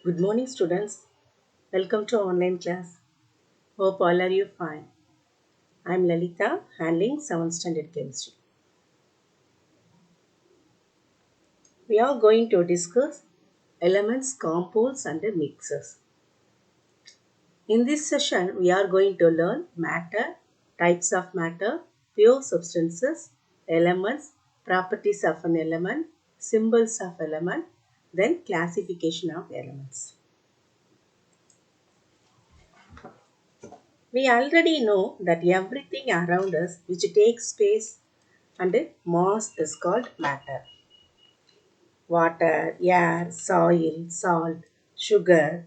Good morning, students. Welcome to online class. Hope all are you fine. I'm Lalita, handling 7th standard chemistry. We are going to discuss elements, compounds, and mixes. In this session, we are going to learn matter, types of matter, pure substances, elements, properties of an element, symbols of element, then classification of elements. We already know that everything around us which takes space and mass is called matter. Water, air, soil, salt, sugar,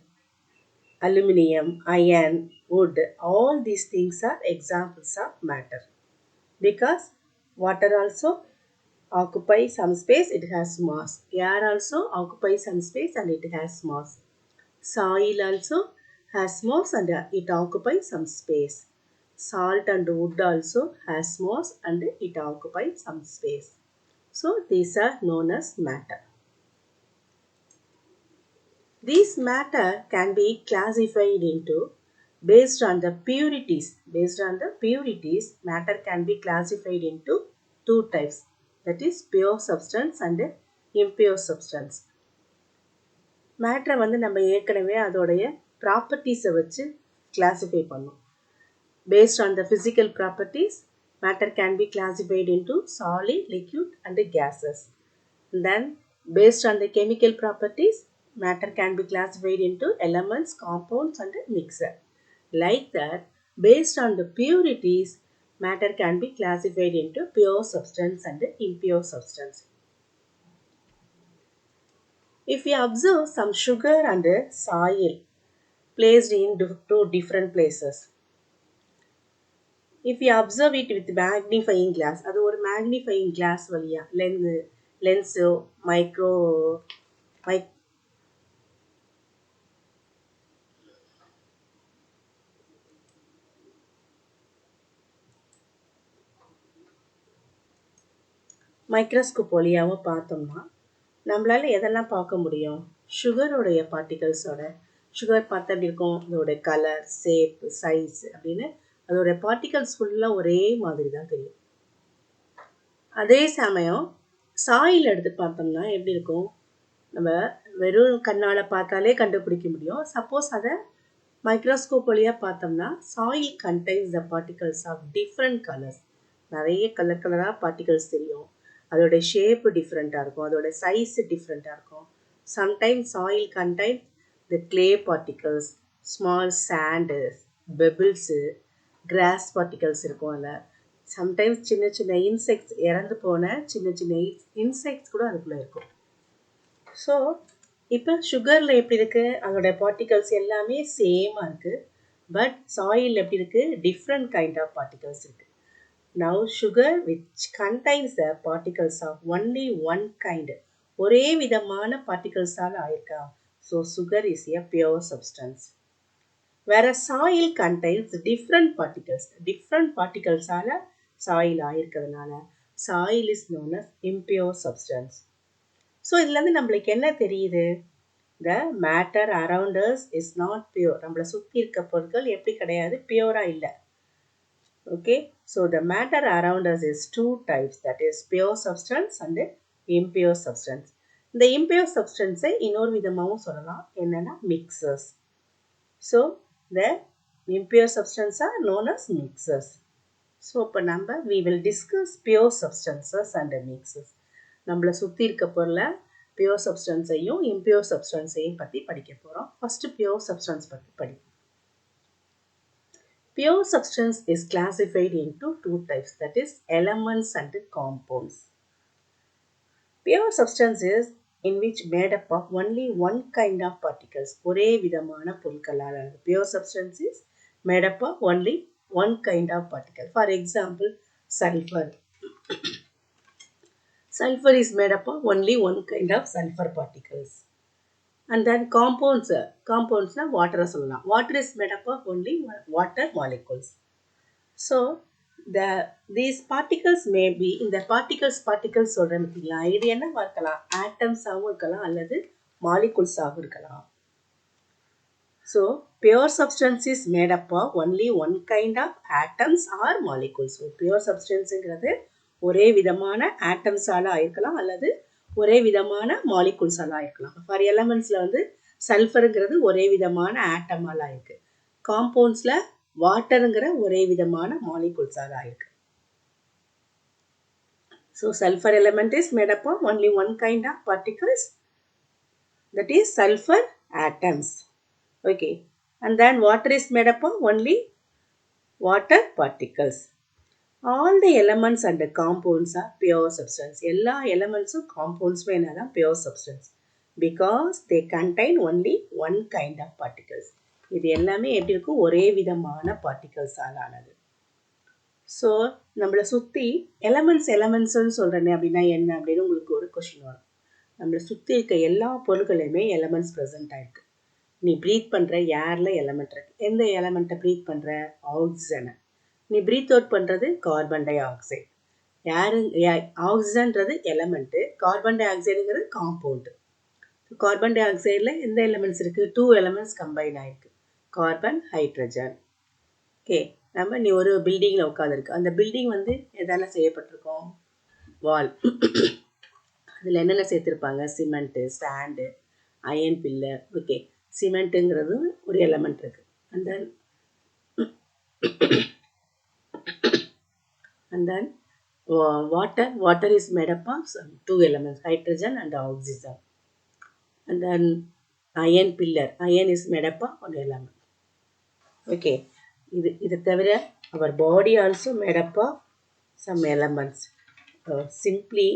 aluminium, iron, wood, all these things are examples of matter. Because water also occupies some space, it has mass. Air also occupies some space and it has mass. Soil also has mass and it occupies some space. Salt and wood also has mass and it occupies some space. So these are known as matter. These matter can be classified into based on the purities. Based on the purities, matter can be classified into two types. That is pure substance and impure substance. மேட்ரை வந்து நம்ம ஏற்கனவே அதோடைய ப்ராப்பர்ட்டிஸை வச்சு classify பண்ணோம். Based on the physical properties, matter can be classified into solid, liquid and gases. Then, based on the chemical properties, matter can be classified into elements, compounds and mixer. Like that, based on the purities, matter can be classified into pure substance and impure substance. If we observe some sugar and soil placed in two different places, if we observe it with magnifying glass, அது ஒரு magnifying glass வழியா lens micro microscope வழியாக பார்த்தோம்னா நம்மளால எதெல்லாம் பார்க்க முடியும்? சுகருடைய பார்ட்டிகல்ஸோட sugar பார்த்தா எப்படி இருக்கும்? அதோட கலர், ஷேப், சைஸ் அப்படின்னு அதோட பார்ட்டிகல்ஸ் ஃபுல்லாக ஒரே மாதிரி தான் தெரியும். அதே சமயம் சாயில் எடுத்து பார்த்தோம்னா எப்படி இருக்கும்? நம்ம வெறும் கண்ணால் பார்த்தாலே கண்டுபிடிக்க முடியும். சப்போஸ் அதை மைக்ரோஸ்கோப் வழியாக பார்த்தோம்னா soil contains the particles of different colours. நிறைய கலர் கலராக பார்ட்டிகல்ஸ் தெரியும். அதோட ஷேப்பு டிஃப்ரெண்ட்டாக இருக்கும், அதோட சைஸு டிஃப்ரெண்ட்டாக இருக்கும். Sometimes soil contain the clay particles, small sand, pebbles, grass particles இருக்கும் அதில். சம்டைம்ஸ் சின்ன சின்ன இன்செக்ட்ஸ், இறந்து போன சின்ன சின்ன இன்செக்ட்ஸ் கூட அதுக்குள்ளே இருக்கும். ஸோ இப்போ சுகரில் எப்படி இருக்குது? அதோட பார்ட்டிகல்ஸ் எல்லாமே சேமாக இருக்குது. பட் சாயில் எப்படி இருக்குது? டிஃப்ரெண்ட் கைண்ட் ஆஃப் பார்ட்டிகல்ஸ் இருக்குது. Now sugar which contains the particles of only one kind. ஒரே விதமான பார்ட்டிகல்ஸால் ஆயிருக்கா? So sugar is a pure substance. Whereas soil contains different particles. Different particlesால soil ஆயிருக்கிறதுனால soil is known as impure substance. So இதுலேருந்து நம்மளுக்கு என்ன தெரியுது? The matter around us is not pure. நம்மளை சுற்றி இருக்க பொருட்கள் எப்படி கிடையாது? பியூராக இல்லை. Okay, so the matter around us is two types, that is pure substance and impure substance. The impure substance இன்னொரு விதமாகவும் சொல்லலாம், என்னன்னா mixers. So the impure substance are known as mixers. So இப்போ நம்ம we will discuss pure substances and mixers. நம்மளை சுற்றி இருக்க பொருளை pure substanceஐயும் impure substanceஐயும் பற்றி படிக்க போகிறோம். First pure substance பற்றி படிப்போம். Pure substance is classified into two types, that is elements and compounds. Pure substance is in which made up of only one kind of particles. ஒரே விதமான பொருட்களால் ஆனது. Pure substance is made up of only one kind of particle. For example, sulfur. Sulfur is made up of only one kind of sulfur particles. And then compounds na water சொல்லலாம். Water is made up of only water molecules. So these particles may be இந்த particles சொல்கிறேன் பார்த்தீங்களா, இது என்னவா இருக்கலாம்? ஆட்டம்ஸாகவும் இருக்கலாம் அல்லது மாலிகுல்ஸாகவும் இருக்கலாம். So pure substance is made up of only one kind of atoms or molecules. So pure substanceங்கிறது ஒரே விதமான ஆட்டம்ஸால ஆயிருக்கலாம் அல்லது ஒரே விதமான மாலிகூல்ஸால ஆயிருக்கலாம். ஃபார் எலமெண்ட்ஸ்ல வந்து சல்ஃபருங்கிறது ஒரே விதமான ஆட்டமால ஆயிருக்கு. காம்பவுண்ட்ஸ்ல வாட்டருங்கிற ஒரே விதமான மாலிகூல்ஸால ஆயிருக்கு. So sulfur element is made up of only one kind of particles, that is sulfur atoms. Okay, and then water is made up of only water particles. All the elements and the compounds are pure substance. எல்லா elements compounds என்னதான் pure substance because they contain only one kind of particles. இது எல்லாமே எப்படி இருக்கும், ஒரே விதமான particles ஆனது. So நம்மளை சுற்றி எலமெண்ட்ஸ்னு சொல்கிறேனே அப்படின்னா என்ன அப்படின்னு உங்களுக்கு ஒரு கொஷின் வரும். நம்மளை சுற்றி இருக்க எல்லா பொருட்களையுமே எலமெண்ட்ஸ் ப்ரெசென்ட் ஆகிருக்கு. நீ ப்ரீத் பண்ணுற ஏரில் எலமெண்ட் இருக்கு. எந்த எலமெண்ட்டை ப்ரீத் பண்ணுற, ஆக்சிஜனை. நீ ப்ரீத் அவுட் பண்ணுறது கார்பன் டை ஆக்சைடு. ஆக்சிஜன்றது எலமெண்ட்டு, கார்பன் டை ஆக்சைடுங்கிறது காம்பவுண்டு. கார்பன் டை ஆக்சைடில் எந்த எலமெண்ட்ஸ் இருக்குது, 2 எலமெண்ட்ஸ் கம்பைன் ஆகிருக்கு, கார்பன், ஹைட்ரஜன். ஓகே, நம்ம நீ ஒரு பில்டிங்கில் உட்காந்துருக்கு. அந்த பில்டிங் வந்து எதால செய்யப்பட்டிருக்கோம், வால். அதில் என்னென்ன சேர்த்துருப்பாங்க, cement, sand, iron pillar. Okay, சிமெண்ட்டுங்கிறது ஒரு எலமெண்ட் இருக்குது. And then water is made up of 2 elements, hydrogen and oxygen. And then iron pillar, iron is made up of 1 element. Okay, இது தவிர our body also made up of some elements. Simply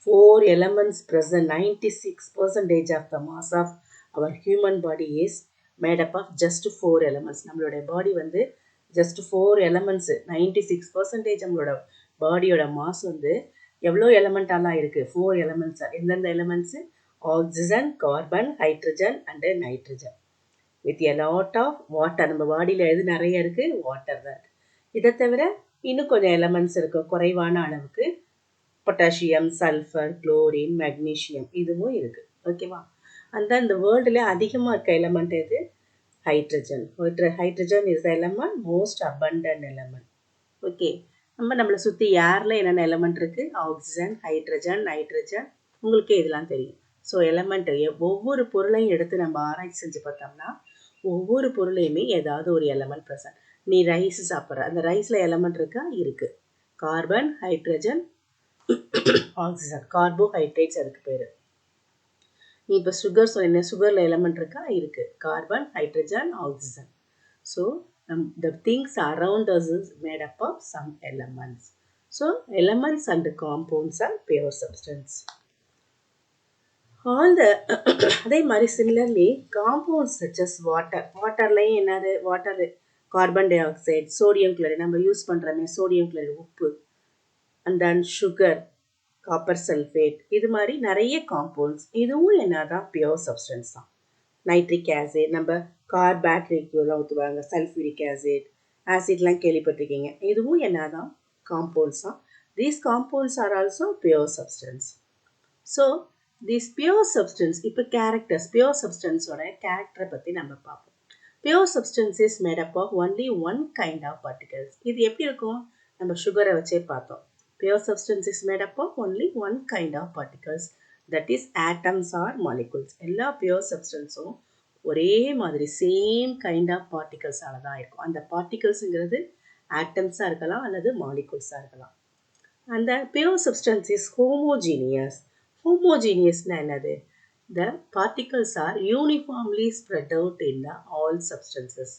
4 elements present. 96% of the mass of our human body is made up of just 4 elements. நம்மளுடைய பாடி வந்து just 4 elements. 96% நம்மளோட பாடியோட mass வந்து எவ்வளோ எலமெண்டாலாம் இருக்குது, 4 elements. எந்தெந்த elements, oxygen, carbon, hydrogen and nitrogen with a lot of water. நம்ம பாடியில் எது நிறைய இருக்குது, வாட்டர் தான். இதை தவிர இன்னும் கொஞ்சம் எலமெண்ட்ஸ் இருக்கும் குறைவான அளவுக்கு. பொட்டாசியம், சல்ஃபர், குளோரின், மெக்னீஷியம் இதுவும் இருக்குது. ஓகேவா. அந்த இந்த வேர்ல்டில் அதிகமாக இருக்க எலமெண்ட் எது, hydrogen. Hydrogen is element, most abundant element. Okay, நம்மளை சுற்றி ஏரில் என்னென்ன எலமெண்ட் இருக்குது, ஆக்சிஜன், ஹைட்ரஜன், நைட்ரஜன். உங்களுக்கே இதெல்லாம் தெரியும். ஸோ எலமெண்ட்டு ஒவ்வொரு பொருளையும் எடுத்து நம்ம ஆராய்ச்சி செஞ்சு பார்த்தோம்னா ஒவ்வொரு பொருளையுமே ஏதாவது ஒரு எலமெண்ட் ப்ரெசன்ட். நீ ரைஸ் சாப்பிட்ற, அந்த ரைஸில் எலமெண்ட் இருக்கா, இருக்குது. கார்பன், ஹைட்ரஜன், ஆக்சிஜன், கார்போஹைட்ரேட்ஸ் அதுக்கு பேர். நீ இப்போ சுகர் சொன்ன, சுகரில் எலமெண்ட் இருக்கா, இருக்குது. Carbon, hydrogen, oxygen. So the things around us is made up of some elements. So elements and compounds are pure substance. All the அதே மாதிரி similarly compounds such as water. வாட்டர்லையும் என்னது, water, carbon dioxide, sodium chloride, நம்ம use பண்ணுறோமே sodium chloride, உப்பு. And then sugar, copper sulphate, இது மாதிரி நிறைய காம்பவுண்ட்ஸ். இதுவும் என்னதான் பியோர் சப்ஸ்டன்ஸ் தான். நைட்ரிக் ஆசிட், நம்ம கார் பேட்டரிக்குலாம் ஊற்றுவாங்க, சல்ஃபூரிக் ஆசிட், ஆசிட்லாம் கேள்விப்பட்டிருக்கீங்க. இதுவும் என்னதான் காம்பவுண்ட்ஸ் தான். These compounds are also pure substance. So these pure substance, இப்போ கேரக்டர்ஸ், பியோர் சப்ஸ்டன்ஸோட கேரக்டரை பற்றி நம்ம பார்ப்போம். Pure substance is made up of only one kind of particles. இது எப்படி இருக்கும், நம்ம சுகரை வச்சே பார்த்தோம். Pure substance is made up of only one kind of particles, that is atoms or molecules. எல்லா பியோர் சப்ஸ்டன்ஸும் ஒரே மாதிரி சேம் கைண்ட் ஆஃப் பார்ட்டிகல்ஸால தான் இருக்கும். அந்த பார்ட்டிகல்ஸுங்கிறது ஆட்டம்ஸாக இருக்கலாம் அல்லது மாலிகூல்ஸாக இருக்கலாம். அந்த பியோர் சப்ஸ்டன்ஸ் இஸ் ஹோமோஜீனியஸ். ஹோமோஜீனியஸ்னா என்னது, the particles are uniformly spread out in the all substances.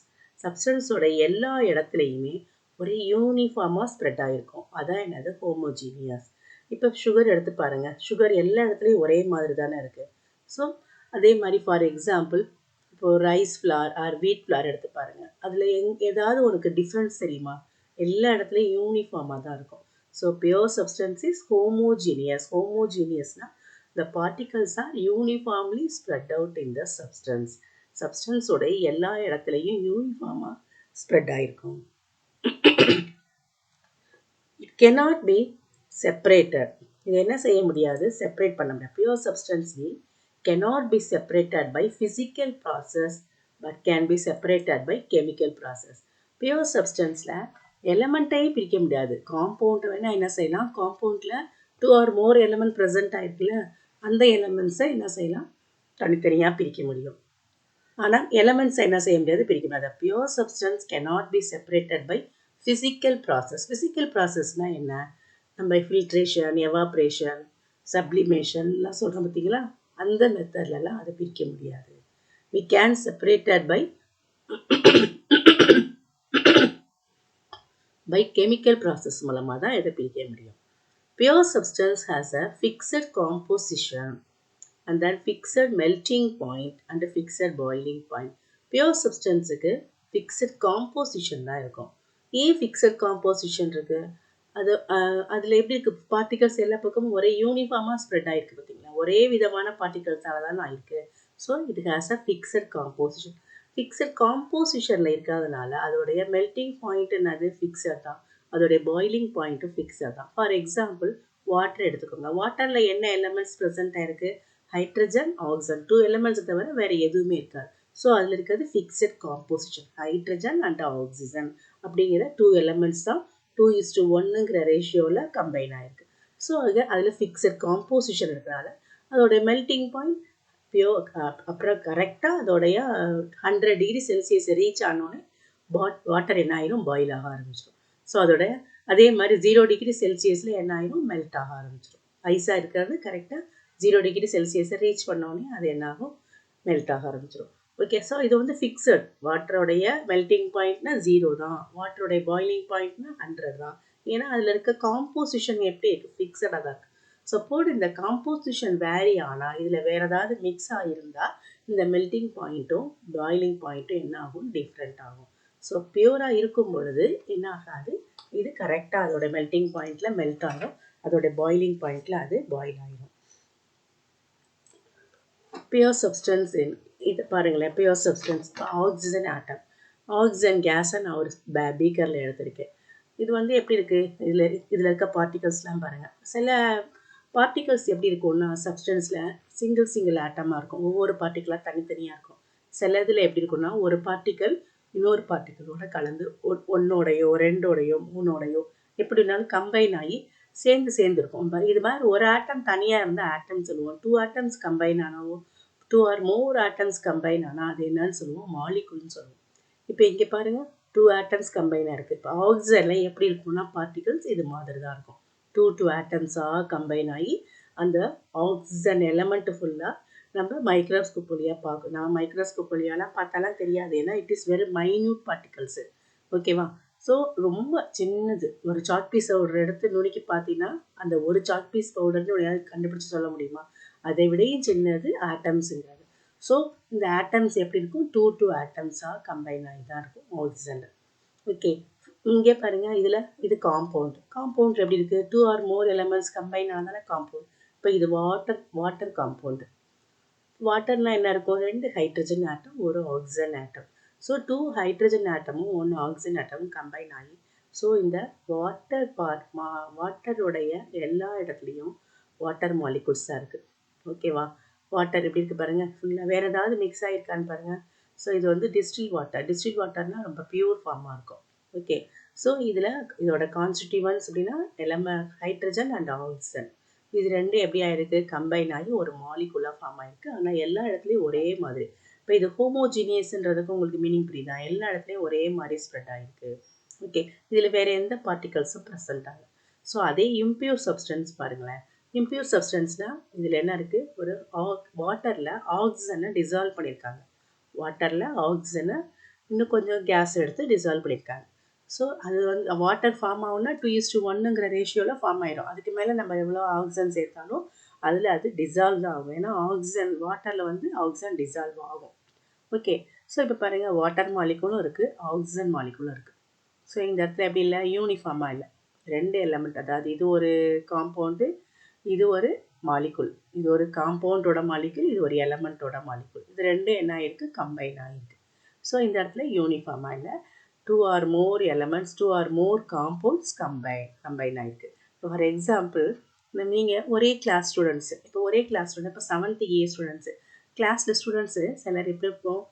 சப்ஸ்டன்ஸோட எல்லா இடத்துலையுமே ஒரு யூனிஃபார்மாக ஸ்ப்ரெட் ஆகிருக்கும். அதான் என்னது, ஹோமோஜீனியஸ். இப்போ சுகர் எடுத்து பாருங்கள், சுகர் எல்லா இடத்துலையும் ஒரே மாதிரி தானே இருக்குது. ஸோ அதே மாதிரி ஃபார் எக்ஸாம்பிள் இப்போது rice flour or wheat flour எடுத்து பாருங்கள், அதில் ஏதாவது உனக்கு டிஃப்ரென்ஸ் தெரியுமா, எல்லா இடத்துலையும் யூனிஃபார்மாக தான் இருக்கும். So pure substance is homogeneous. ஹோமோஜீனியஸ்னா the particles are uniformly spread out in the substance. Substance ஓட எல்லா இடத்துலையும் யூனிஃபார்மாக ஸ்ப்ரெட் ஆகிருக்கும். It cannot be separated. இது என்ன செய்ய முடியாது, செப்பரேட் பண்ண முடியாது. Pure substance cannot be separated by physical process but can be separated by chemical process. Pure substanceல எலமெண்ட்டே பிரிக்க முடியாது. காம்பவுண்ட் வேணா என்ன செய்யலாம், காம்பவுண்டில் 2 or more எலமெண்ட் ப்ரெசென்ட் ஆயிருக்குல்ல, அந்த எலமெண்ட்ஸை என்ன செய்யலாம், தனித்தனியாக பிரிக்க முடியும். ஆனால் எலமெண்ட்ஸை என்ன செய்ய முடியாது, பிரிக்க முடியாது. Pure substance cannot be separated by physical process. physical processனால் என்ன, நம்ம ஃபில்ட்ரேஷன், எவாப்ரேஷன், சப்ளிமேஷன்லாம் சொல்கிறோம் பார்த்தீங்களா, அந்த மெத்தட்லலாம் அதை பிரிக்க முடியாது. We can separate it by chemical process மூலமாக தான் இதை பிரிக்க முடியும். Pure substance has a fixed composition and then fixed melting point and a fixed boiling point. Pure substanceக்கு fixed composition தான் இருக்கும். ஏன் fixed composition இருக்கு, அதில் எப்படி இருக்குது, பார்ட்டிகல்ஸ் எல்லா பக்கமும் ஒரே யூனிஃபார்மாக ஸ்ப்ரெட் ஆகிருக்கு பார்த்தீங்களா, ஒரே விதமான பார்ட்டிகல்ஸால் தான் ஆயிருக்கு. So it has a fixed composition. Fixed காம்போசிஷனில் இருக்கிறதுனால அதோடைய மெல்டிங் பாயிண்ட் என்னது, ஃபிக்ஸட் தான். அதோடைய பாயிலிங் பாயிண்ட்டும் ஃபிக்ஸட் தான். ஃபார் எக்ஸாம்பிள் வாட்டர் எடுத்துக்கோங்க. வாட்டரில் என்ன எலமெண்ட்ஸ் ப்ரெசென்ட் ஆயிருக்கு, ஹைட்ரஜன், ஆக்சிஜன், 2 எலமெண்ட்ஸை தவிர வேறு எதுவுமே இருக்காது. ஸோ அதில் இருக்கிறது fixed composition, hydrogen and oxygen அப்படிங்கிற 2 எலமெண்ட்ஸ் தான் 2:1ங்கிற ரேஷியோவில் கம்பைன் ஆகிருக்கு. ஸோ அதில் ஃபிக்ஸட் காம்போசிஷன் இருக்கிறனால அதோடைய மெல்டிங் பாயிண்ட் பியோர், அப்புறம் கரெக்டாக அதோடைய 100 டிகிரி செல்சியஸ் ரீச் ஆனோடனே வாட்டர் என்ன ஆயிரும், பாயில் ஆக ஆரம்பிச்சிடும். ஸோ அதோட அதே மாதிரி 0 டிகிரி செல்சியஸில் என்ன ஆயிரும், மெல்ட் ஆக ஆரம்பிச்சிடும். ஐஸாக இருக்கிறது கரெக்டாக 0 டிகிரி செல்சியஸை ரீச் பண்ணோடனே அது என்ன ஆகும், மெல்ட் ஆக ஆரம்பிச்சிடும். ஓகே, ஸோ இது வந்து ஃபிக்ஸட். வாட்டருடைய மெல்டிங் பாயிண்ட்னா 0 தான், வாட்டருடைய பாயிலிங் பாயிண்ட்னா 100 தான். ஏன்னா அதில் இருக்க காம்போசிஷன் எப்படி இருக்குது, ஃபிக்ஸடாக தான் இருக்குது. சப்போர்ட் இந்த காம்போசிஷன் வேரி ஆனால் இதில் வேறு ஏதாவது மிக்ஸ் ஆகியிருந்தால் இந்த மெல்டிங் பாயிண்ட்டும் பாயிலிங் பாயிண்ட்டும் என்ன ஆகும், டிஃப்ரெண்ட் ஆகும். ஸோ பியூராக இருக்கும் பொழுது என்ன ஆகாது, இது கரெக்டாக அதோட மெல்டிங் பாயிண்டில் மெல்ட் ஆகும், அதோட பாயிலிங் பாயிண்டில் அது பாயில் ஆகிடும். பியூர் சப்ஸ்டன்ஸ் இது பாருங்களேன், pure substance oxygen atom, oxygen கேஸை நான் ஒரு பீக்கரில் எடுத்திருக்கேன். இது வந்து எப்படி இருக்குது, இதில் இருக்க பார்ட்டிகல்ஸ்லாம் பாருங்கள். சில பார்ட்டிகல்ஸ் எப்படி இருக்கும்னா சப்ஸ்டன்ஸில் சிங்கிள் ஆட்டமாக இருக்கும், ஒவ்வொரு பார்ட்டிக்கலாக தனித்தனியாக இருக்கும். சில இதில் எப்படி இருக்குன்னா ஒரு பார்ட்டிக்கல் இன்னொரு பார்ட்டிக்கலோட கலந்து ஒன்னோடையோ 2ஓடையோ 3ஓடையோ எப்படினாலும் கம்பைன் ஆகி சேர்ந்துருக்கும். இது மாதிரி ஒரு ஆட்டம் தனியாக இருந்தால் ஆட்டம் சொல்லுவோம். 2 ஆட்டம்ஸ் கம்பைன் ஆனாவோ 2 or more ஆட்டம்ஸ் கம்பைன் ஆனால் அது என்னன்னு சொல்லுவோம், மாலிகுல்னு சொல்லுவோம். இப்போ இங்கே பாருங்கள் 2 ஆட்டம்ஸ் கம்பைனாக இருக்குது. இப்போ ஆக்சிஜனில் எப்படி இருக்கும்னா பார்ட்டிகல்ஸ் இது மாதிரி தான் இருக்கும். 2 ஆட்டம்ஸாக கம்பைன் ஆகி அந்த ஆக்சிஜன் எலமெண்ட்டு ஃபுல்லாக நம்ம மைக்ரோஸ்கோப் வழியாக பார்க்கணும். நான் மைக்ரோஸ்கோப் வழியாலாம் பார்த்தாலாம் தெரியாது, ஏன்னா it is very minute particles. ஓகேவா, ஸோ ரொம்ப சின்னது. ஒரு சாக் பீஸ் பவுடர் எடுத்து நுணுக்கி பார்த்தீங்கன்னா அந்த ஒரு சாக் பீஸ் பவுடர்னு கண்டுபிடிச்சி சொல்ல முடியுமா, அதை விடையும் சின்னது ஆட்டம்ஸுங்கிறது. ஸோ இந்த ஆட்டம்ஸ் எப்படி இருக்கும், 2 ஆட்டம்ஸாக கம்பைன் ஆகி தான் இருக்கும் ஆக்சிஜனில். ஓகே, இங்கே பாருங்கள், இது காம்பவுண்ட் எப்படி இருக்குது, 2 or more எலமெண்ட்ஸ் கம்பைன் ஆனால காம்பவுண்ட். இப்போ இது வாட்டர் காம்பவுண்டு. வாட்டர்னால் என்ன இருக்கும், 2 ஹைட்ரஜன் ஆட்டம், ஒரு ஆக்சிஜன் ஆட்டம். ஸோ 2 ஹைட்ரஜன் ஆட்டமும் 1 ஆக்சிஜன் ஆட்டமும் கம்பைன் ஆகி ஸோ இந்த வாட்டருடைய எல்லா இடத்துலையும் வாட்டர் மாலிகுல்ஸாக இருக்குது. ஓகேவா, வாட்டர் எப்படி இருக்குது பாருங்கள், ஃபுல்லாக வேறு ஏதாவது மிக்ஸ் ஆகிருக்கான்னு பாருங்கள். ஸோ இது வந்து டிஸ்டில் வாட்டர்னால் ரொம்ப பியூர் ஃபார்மாக இருக்கும். ஓகே, ஸோ இதோட கான்ஸ்டிடியூவன்ஸ் அப்படின்னா ஹைட்ரஜன் அண்ட் ஆக்சிஜன், இது ரெண்டு எப்படி ஆயிருக்கு, கம்பைன் ஆகி ஒரு மாலிகுலாக ஃபார்ம் ஆயிருக்கு. ஆனால் எல்லா இடத்துலையும் ஒரே மாதிரி. இப்போ இது ஹோமோஜீனியஸ்ன்றதுக்கு உங்களுக்கு மீனிங் புரியுதா, எல்லா இடத்துலையும் ஒரே மாதிரி ஸ்ப்ரெட் ஆகிருக்கு. ஓகே, இதில் வேறு எந்த பார்ட்டிகல்ஸும் ப்ரெசென்ட் ஆகும். ஸோ அதே இம்பியூர் சப்ஸ்டன்ஸ் பாருங்களேன். இம்பியூர் சப்ஸ்டன்ஸ்னால் இதில் என்ன இருக்குது, ஒரு வாட்டரில் ஆக்சிஜனை டிசால்வ் பண்ணியிருக்காங்க. வாட்டரில் ஆக்சிஜனை இன்னும் கொஞ்சம் கேஸ் எடுத்து டிசால்வ் பண்ணியிருக்காங்க. ஸோ அது வந்து வாட்டர் ஃபார்ம் ஆகும்னா 2:1ங்கிற ரேஷியோவில் ஃபார்ம் ஆகிடும். அதுக்கு மேலே நம்ம எவ்வளோ ஆக்சிஜன் சேர்த்தாலும் அதில் அது டிசால்வ் தான் ஆகும். ஏன்னா வாட்டரில் வந்து ஆக்சிஜன் டிசால்வ் ஆகும். ஓகே, ஸோ இப்போ பாருங்கள், வாட்டர் மாலிகுலும் இருக்குது, ஆக்சிஜன் மாலிகுலும் இருக்குது. ஸோ இந்த இடத்துல எப்படி இல்லை, யூனிஃபார்மாக இல்லை. 2 எலமெண்ட், அதாவது இது ஒரு காம்பவுண்டு, இது ஒரு மாலிகுல். இது ஒரு காம்பவுண்டோட மாலிகுல், இது ஒரு எலமெண்ட்டோட மாலிகுல். இது ரெண்டும் என்ன ஆகிருக்கு, கம்பைன் ஆகிருக்கு. ஸோ இந்த இடத்துல யூனிஃபார்மாக இல்லை. 2 or more elements, 2 or more compounds combine ஆயிருக்கு. ஃபார் எக்ஸாம்பிள், நீங்கள் ஒரே கிளாஸ் ஸ்டூடெண்ட்ஸு, இப்போ 7th A ஸ்டூடெண்ட்ஸு, கிளாஸில் ஸ்டூடெண்ட்ஸு சிலர் எப்படி இருப்போம்,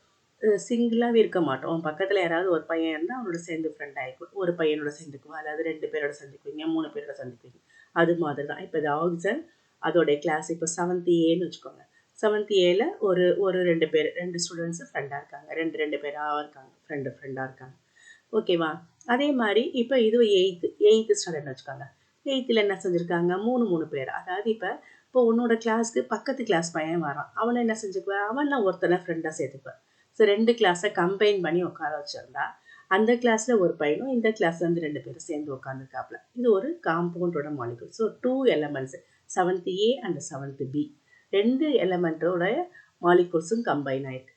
சிங்கிளாகவே இருக்க மாட்டோம். பக்கத்தில் யாராவது ஒரு பையன் இருந்தால் அவனோட சேர்ந்து ஃப்ரெண்ட் ஆகிக்கும். ஒரு பையனோட சேர்ந்துக்குவா, அதாவது 2 பேரோட சேர்ந்துக்குவீங்க, 3 பேரோட சேர்ந்துக்குவீங்க. அது மாதிரி தான். இப்போ இது ஆக்சன், அதோடைய கிளாஸ் இப்போ 7th ஏன்னு வச்சுக்கோங்க. 7th ஏல ஒரு ஒரு 2 பேர் 2 ஸ்டூடெண்ட்ஸு ஃப்ரெண்டாக இருக்காங்க. 2 பேராக இருக்காங்க, ஃப்ரெண்டாக இருக்காங்க. ஓகேவா? அதே மாதிரி இப்போ இது 8th ஸ்டாண்டர்ட்னு வச்சுக்கோங்க. 8th என்ன செஞ்சுருக்காங்க, 3 பேர். அதாவது இப்போ உன்னோட கிளாஸ்க்கு பக்கத்து கிளாஸ் பையன் வரான். அவனை என்ன செஞ்சுக்குவேன், அவன் ஒருத்தனை ஃப்ரெண்டாக சேர்த்துக்குவேன். ஸோ 2 கிளாஸை கம்பைன் பண்ணி உட்கார வச்சுருந்தா அந்த கிளாஸில் ஒரு பையனும் இந்த கிளாஸில் வந்து 2 பேரும் சேர்ந்து உட்காந்துருக்காப்புல. இது ஒரு காம்பவுண்டோட molecule. So 2 elements 7th A and 7th B 2 எலமெண்ட்டோட மாலிகுல்ஸும் கம்பைன் ஆயிருக்கு.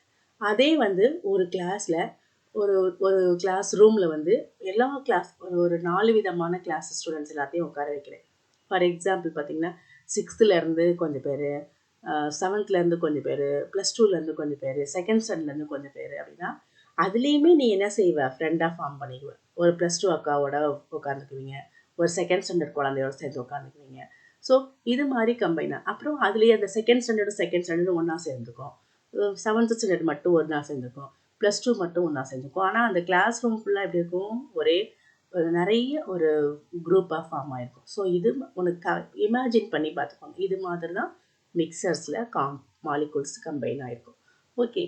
அதே வந்து ஒரு கிளாஸில் ஒரு ஒரு கிளாஸ் ரூமில் வந்து எல்லா கிளாஸ் ஒரு 4 விதமான கிளாஸ் ஸ்டூடெண்ட்ஸ் எல்லாத்தையும் உட்கார வைக்கிறேன். ஃபார் எக்ஸாம்பிள் பார்த்தீங்கன்னா 6th கொஞ்சம் பேர், 7th கொஞ்சம் பேர், +2 கொஞ்சம் பேர், 2nd ஸ்டாண்டர்ட்லேருந்து கொஞ்சம் பேர் அப்படின்னா அதுலேயுமே நீ என்ன செய்வ, ஃப்ரெண்டாக ஃபார்ம் பண்ணிக்குவேன். ஒரு +2 அக்காவோட உட்காந்துக்குவீங்க, ஒரு 2nd ஸ்டாண்டர்ட் குழந்தையோட சேர்ந்து உட்காந்துக்குவீங்க. ஸோ இது மாதிரி கம்பைனா அப்புறம் அதுலேயே அந்த 2nd ஸ்டாண்டர்டும் ஒன்றா சேர்ந்துக்கும். 7th ஸ்டாண்டர்ட் மட்டும் ஒன்றா சேர்ந்துக்கும், +2 மட்டும் ஒன்றா சேர்ந்துக்கும். ஆனால் அந்த கிளாஸ் ரூம் ஃபுல்லாக எப்படி இருக்கும், ஒரே நிறைய ஒரு குரூப்பாக ஃபார்ம் ஆகிருக்கும். ஸோ இது உனக்கு இமேஜின் பண்ணி பார்த்துக்கோங்க. இது மாதிரி தான் மிக்சர்ஸில் மாலிகுல்ஸ் கம்பைன் ஆகிருக்கும். ஓகே,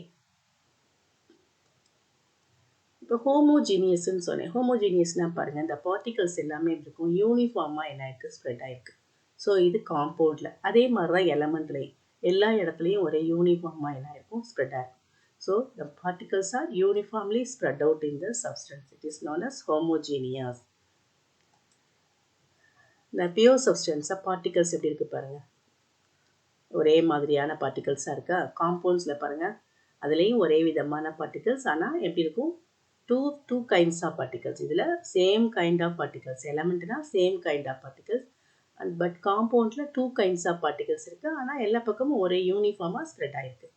இப்போ ஹோமோஜீனியஸ்ன்னு சொன்னேன். ஹோமோஜீனியஸ்னால் பாருங்கள், இந்த பார்ட்டிகல்ஸ் எல்லாமே எப்படி இருக்கும், யூனிஃபார்மாக என்ன ஆயிருக்கு, ஸ்ப்ரெட் ஆகிருக்கு. ஸோ இது காம்பவுண்டில். அதே மாதிரி தான் எலமெண்ட்லேயும் எல்லா இடத்துலையும் ஒரே யூனிஃபார்மாக என்ன ஆயிருக்கும், ஸ்ப்ரெட் ஆகிருக்கும். So the particles are uniformly spread out in the substance. It is known as homogeneous. இந்த பியூர் சப்ஸ்டன்ஸை பார்ட்டிகல்ஸ் எப்படி இருக்குது பாருங்கள், ஒரே மாதிரியான பார்ட்டிகல்ஸாக இருக்கா. காம்பவுண்ட்ஸில் பாருங்கள், அதுலேயும் ஒரே விதமான பார்ட்டிகல்ஸ், ஆனால் எப்படி இருக்கும், டூ கைண்ட்ஸ் ஆஃப் பார்ட்டிகல்ஸ். இதில் சேம் கைண்ட் ஆஃப் பார்ட்டிகல்ஸ், எலமெண்ட்னா same kind of particles, but காம்பவுண்டில் 2 kinds ஆஃப் பார்ட்டிகல்ஸ் இருக்குது. ஆனால் எல்லா பக்கமும் ஒரே யூனிஃபார்மாக ஸ்ப்ரெட் ஆகிருக்கு.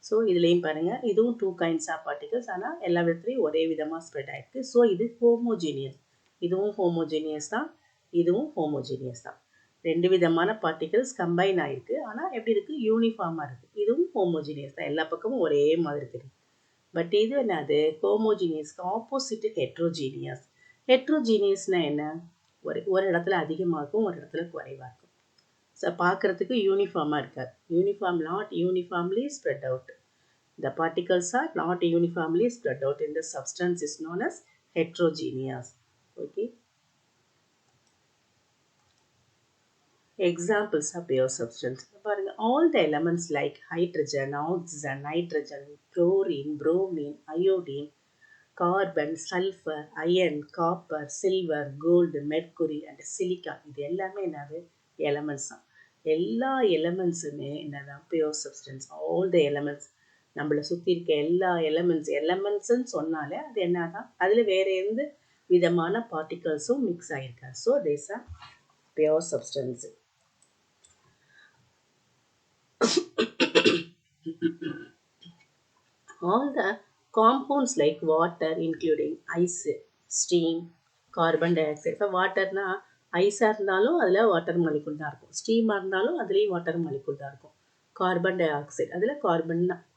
ஸோ இதுலேயும் பாருங்கள், இதுவும் 2 kinds ஆஃப் பார்ட்டிகல்ஸ், ஆனால் எல்லா விதத்துலையும் ஒரே விதமாக ஸ்ப்ரெட் ஆகிருக்கு. ஸோ இது ஹோமோஜீனியஸ். இதுவும் ஹோமோஜீனியஸ் தான், இதுவும் ஹோமோஜீனியஸ் தான். 2 விதமான பார்ட்டிகல்ஸ் கம்பைன் ஆகிருக்கு, ஆனால் எப்படி இருக்குது, யூனிஃபார்மாக இருக்குது. இதுவும் ஹோமோஜீனியஸ் தான், எல்லா பக்கமும் ஒரே மாதிரி இருக்குது. பட் இது என்னது, ஹோமோஜீனியஸ்க்கு ஆப்போசிட் ஹெட்ரோஜீனியஸ். ஹெட்ரோஜீனியஸ்னால் என்ன, ஒரு இடத்துல அதிகமாக இருக்கும், ஒரு இடத்துல குறைவாக இருக்கும். ஸோ பார்க்குறதுக்கு யூனிஃபார்மாக இருக்காது. Not uniformly spread out. The particles are not uniformly spread out in the substance is known as heterogeneous. Okay. Examples of pure substance. All the elements like hydrogen, oxygen, nitrogen, chlorine, bromine, iodine, carbon, sulfur, iron, copper, silver, gold, mercury and silicon. இது எல்லாமே என்னது, elements தான். எல்லா எலமெண்ட்ஸுமே என்னதான் pure substance. All த elements, நம்மளை சுற்றி இருக்க எல்லா எலமெண்ட்ஸ்ன்னு சொன்னாலே அது என்னதான், அதில் வேறு எந்த விதமான பார்ட்டிகல்ஸும் மிக்ஸ் ஆகிருக்காது. So these are pure substance. All the compounds like water including ice, steam, carbon dioxide. இப்போ வாட்டர்னா ஐஸாக இருந்தாலும் அதில் வாட்டர் மாலிகுல் தான் இருக்கும், ஸ்டீமாக இருந்தாலும் அதுலேயும் வாட்டர் மாலிகுல் தான் இருக்கும். கார்பன் டை ஆக்சைடு, அதில்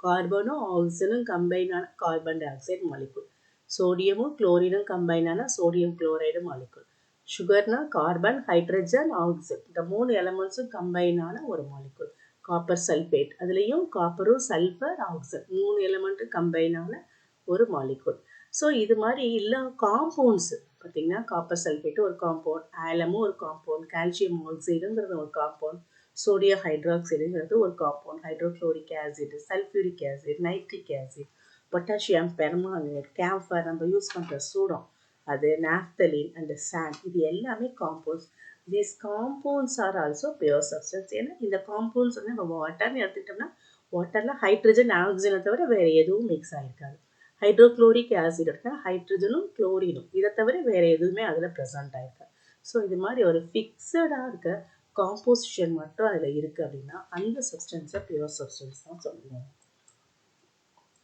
கார்பனும் ஆக்சிஜனும் கம்பைனான கார்பன் டை ஆக்சைடு மாலிகுல். சோடியமும் குளோரினும் கம்பைனான சோடியம் குளோரைடு மாலிகுல். சுகர்னா கார்பன், ஹைட்ரஜன், ஆக்சிஜன், இந்த 3 எலமெண்ட்ஸும் கம்பைனான ஒரு மாலிகுல். காப்பர் சல்ஃபேட், அதுலேயும் காப்பரும் சல்ஃபர், ஆக்சிஜன் 3 எலமெண்ட்டும் கம்பைனான ஒரு மாலிகுல். ஸோ இது மாதிரி எல்லா காம்பவுண்ட்ஸு பார்த்திங்கன்னா, காப்பர் சல்ஃபேட்டு ஒரு காம்பவுண்ட், ஆலமும் ஒரு காம்பவுண்ட், கால்சியம் ஆக்சைடுங்கிறது ஒரு காம்பவுண்ட், சோடியம் ஹைட்ராக்சைடுங்கிறது ஒரு compound, hydrochloric acid, sulphuric acid, nitric acid, potassium permanganate, camphor, நம்ம யூஸ் பண்ணுற சூடம், அது நாப்தலின் அண்ட் சாண்ட், இது எல்லாமே compounds. These compounds are also pure substance. ஏன்னா இந்த காம்பவுண்ட்ஸ் வந்து நம்ம வாட்டர்னு எடுத்துக்கிட்டோம்னா, வாட்டரில் ஹைட்ரஜன் ஆக்சிஜனை தவிர வேறு எதுவும் மிக்ஸ் ஆகிருக்காது. ஹைட்ரோக்ளோரிக் ஆசிட் எடுத்தால் ஹைட்ரஜனும் குளோரினும், இதை தவிர வேறு எதுவுமே அதில் ப்ரெசென்ட் ஆகிருக்காது. ஸோ இது மாதிரி ஒரு ஃபிக்ஸடாக இருக்க காம்போசிஷன் மட்டும் அதில் இருக்குது அப்படின்னா அந்த சப்ஸ்டன்ஸை பியூர் சப்ஸ்டன்ஸ் தான் சொல்லுவோம்.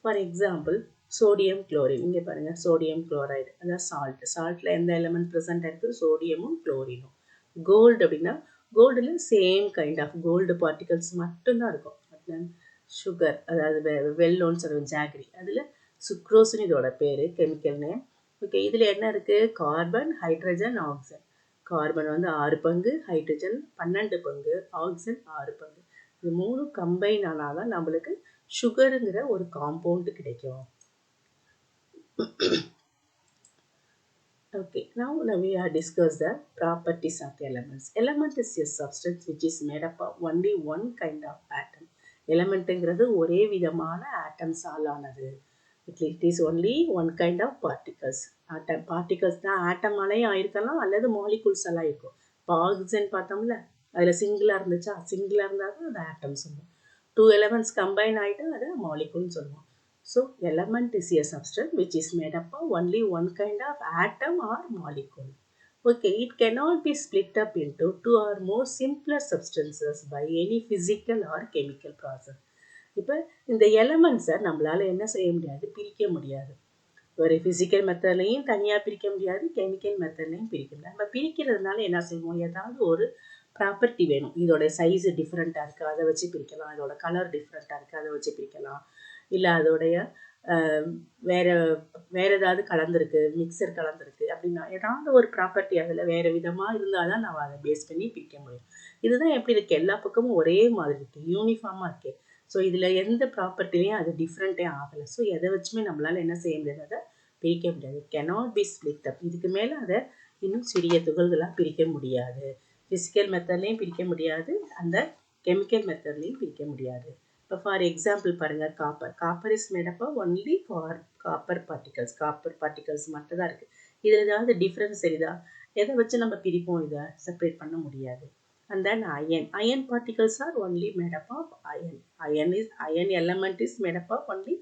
ஃபார் எக்ஸாம்பிள் சோடியம் குளோரின், இங்கே பாருங்கள், சோடியம் குளோரைடு, அதாவது சால்ட்டில் எந்த எலமெண்ட் ப்ரெசென்ட் ஆகிருக்கு, சோடியமும் குளோரினும். கோல்டு அப்படின்னா கோல்டில் same kind of gold particles மட்டும்தான் இருக்கும். சுகர், அதாவது வெல்லோன்னு சொல்லுவோம் ஜாகரி, அதில் சுக்ரோஸ்னு இதோட பேர், கெமிக்கல் நேம். ஓகே, இதில் என்ன இருக்குது? Carbon, hydrogen, oxygen. கார்பன் வந்து 6 பங்கு, ஹைட்ரஜன் 12 பங்கு, ஆக்சிஜன் 6 பங்கு. இது 3 கம்பைன் ஆனால் தான் நம்மளுக்கு சுகருங்கிற ஒரு காம்பவுண்ட் கிடைக்கும். Okay, now we have discussed the properties of elements. Element is a substance which is made up of only one kind of atom. Elementங்கிறது ஒரே விதமான atoms ஆலானது. It is only one kind of particles. Particles தான் ஆட்டமாலையும் ஆயிருக்கலாம் அல்லது molecules எல்லாம் இருக்கும். இப்போ oxygen பார்த்தோம்ல, அதில் சிங்கிளாக இருந்துச்சா, சிங்கிளாக இருந்தால் தான் அது ஆட்டம் சொல்லுவோம். 2 elements combine ஆகிட்டு அதை மாலிகுல்னு சொல்லுவோம். So, element is a substance which is made up of only one kind of atom or molecule. Okay, it cannot be split up into two or more simpler substances by any physical or chemical process. இப்போ இந்த எலமெண்ட்ஸை நம்மளால் என்ன செய்ய முடியாது? பிரிக்க முடியாது. ஒரு physical மெத்தட்லையும் தனியாக பிரிக்க முடியாது, கெமிக்கல் மெத்தட்லையும் பிரிக்க முடியாது. நம்ம பிரிக்கிறதுனால என்ன செய்வோம்? ஏதாவது ஒரு ப்ராப்பர்ட்டி வேணும். இதோட சைஸு டிஃப்ரெண்ட்டாக இருக்குது, அதை வச்சு பிரிக்கலாம். இதோட கலர் டிஃப்ரெண்ட்டாக இருக்குது, அதை வச்சு பிரிக்கலாம். இல்லை அதோடைய வேறு ஏதாவது கலந்துருக்கு, மிக்சர் கலந்துருக்கு அப்படின்னா ஏதாவது ஒரு ப்ராப்பர்ட்டி அதில் வேறு விதமாக இருந்தால் தான் நம்ம அதை பேஸ் பண்ணி பிரிக்க முடியும். இதுதான் எப்படி இருக்குது? எல்லா பக்கமும் ஒரே மாதிரி இருக்குது, யூனிஃபார்மாக இருக்குது. ஸோ இதில் எந்த ப்ராப்பர்ட்டிலையும் அது டிஃப்ரெண்ட்டே ஆகலை. ஸோ எதை வச்சுமே நம்மளால் என்ன செய்ய முடியாது? அதை பிரிக்க முடியாது. cannot be split up. இதுக்கு மேலே அதை இன்னும் சிறிய துகள்களாக பிரிக்க முடியாது. ஃபிசிக்கல் மெத்தட்லேயும் பிரிக்க முடியாது, அந்த கெமிக்கல் மெத்தட்லேயும் பிரிக்க முடியாது. இப்போ ஃபார் எக்ஸாம்பிள் பாருங்கள், copper is made up of only copper particles மட்டும் தான் இருக்குது. இதில் ஏதாவது டிஃப்ரென்ஸ் தெரியுதா? எதை வச்சு நம்ம பிரிப்போம்? இதை செப்பரேட் பண்ண முடியாது. And then iron particles are only made up of iron element is made up of only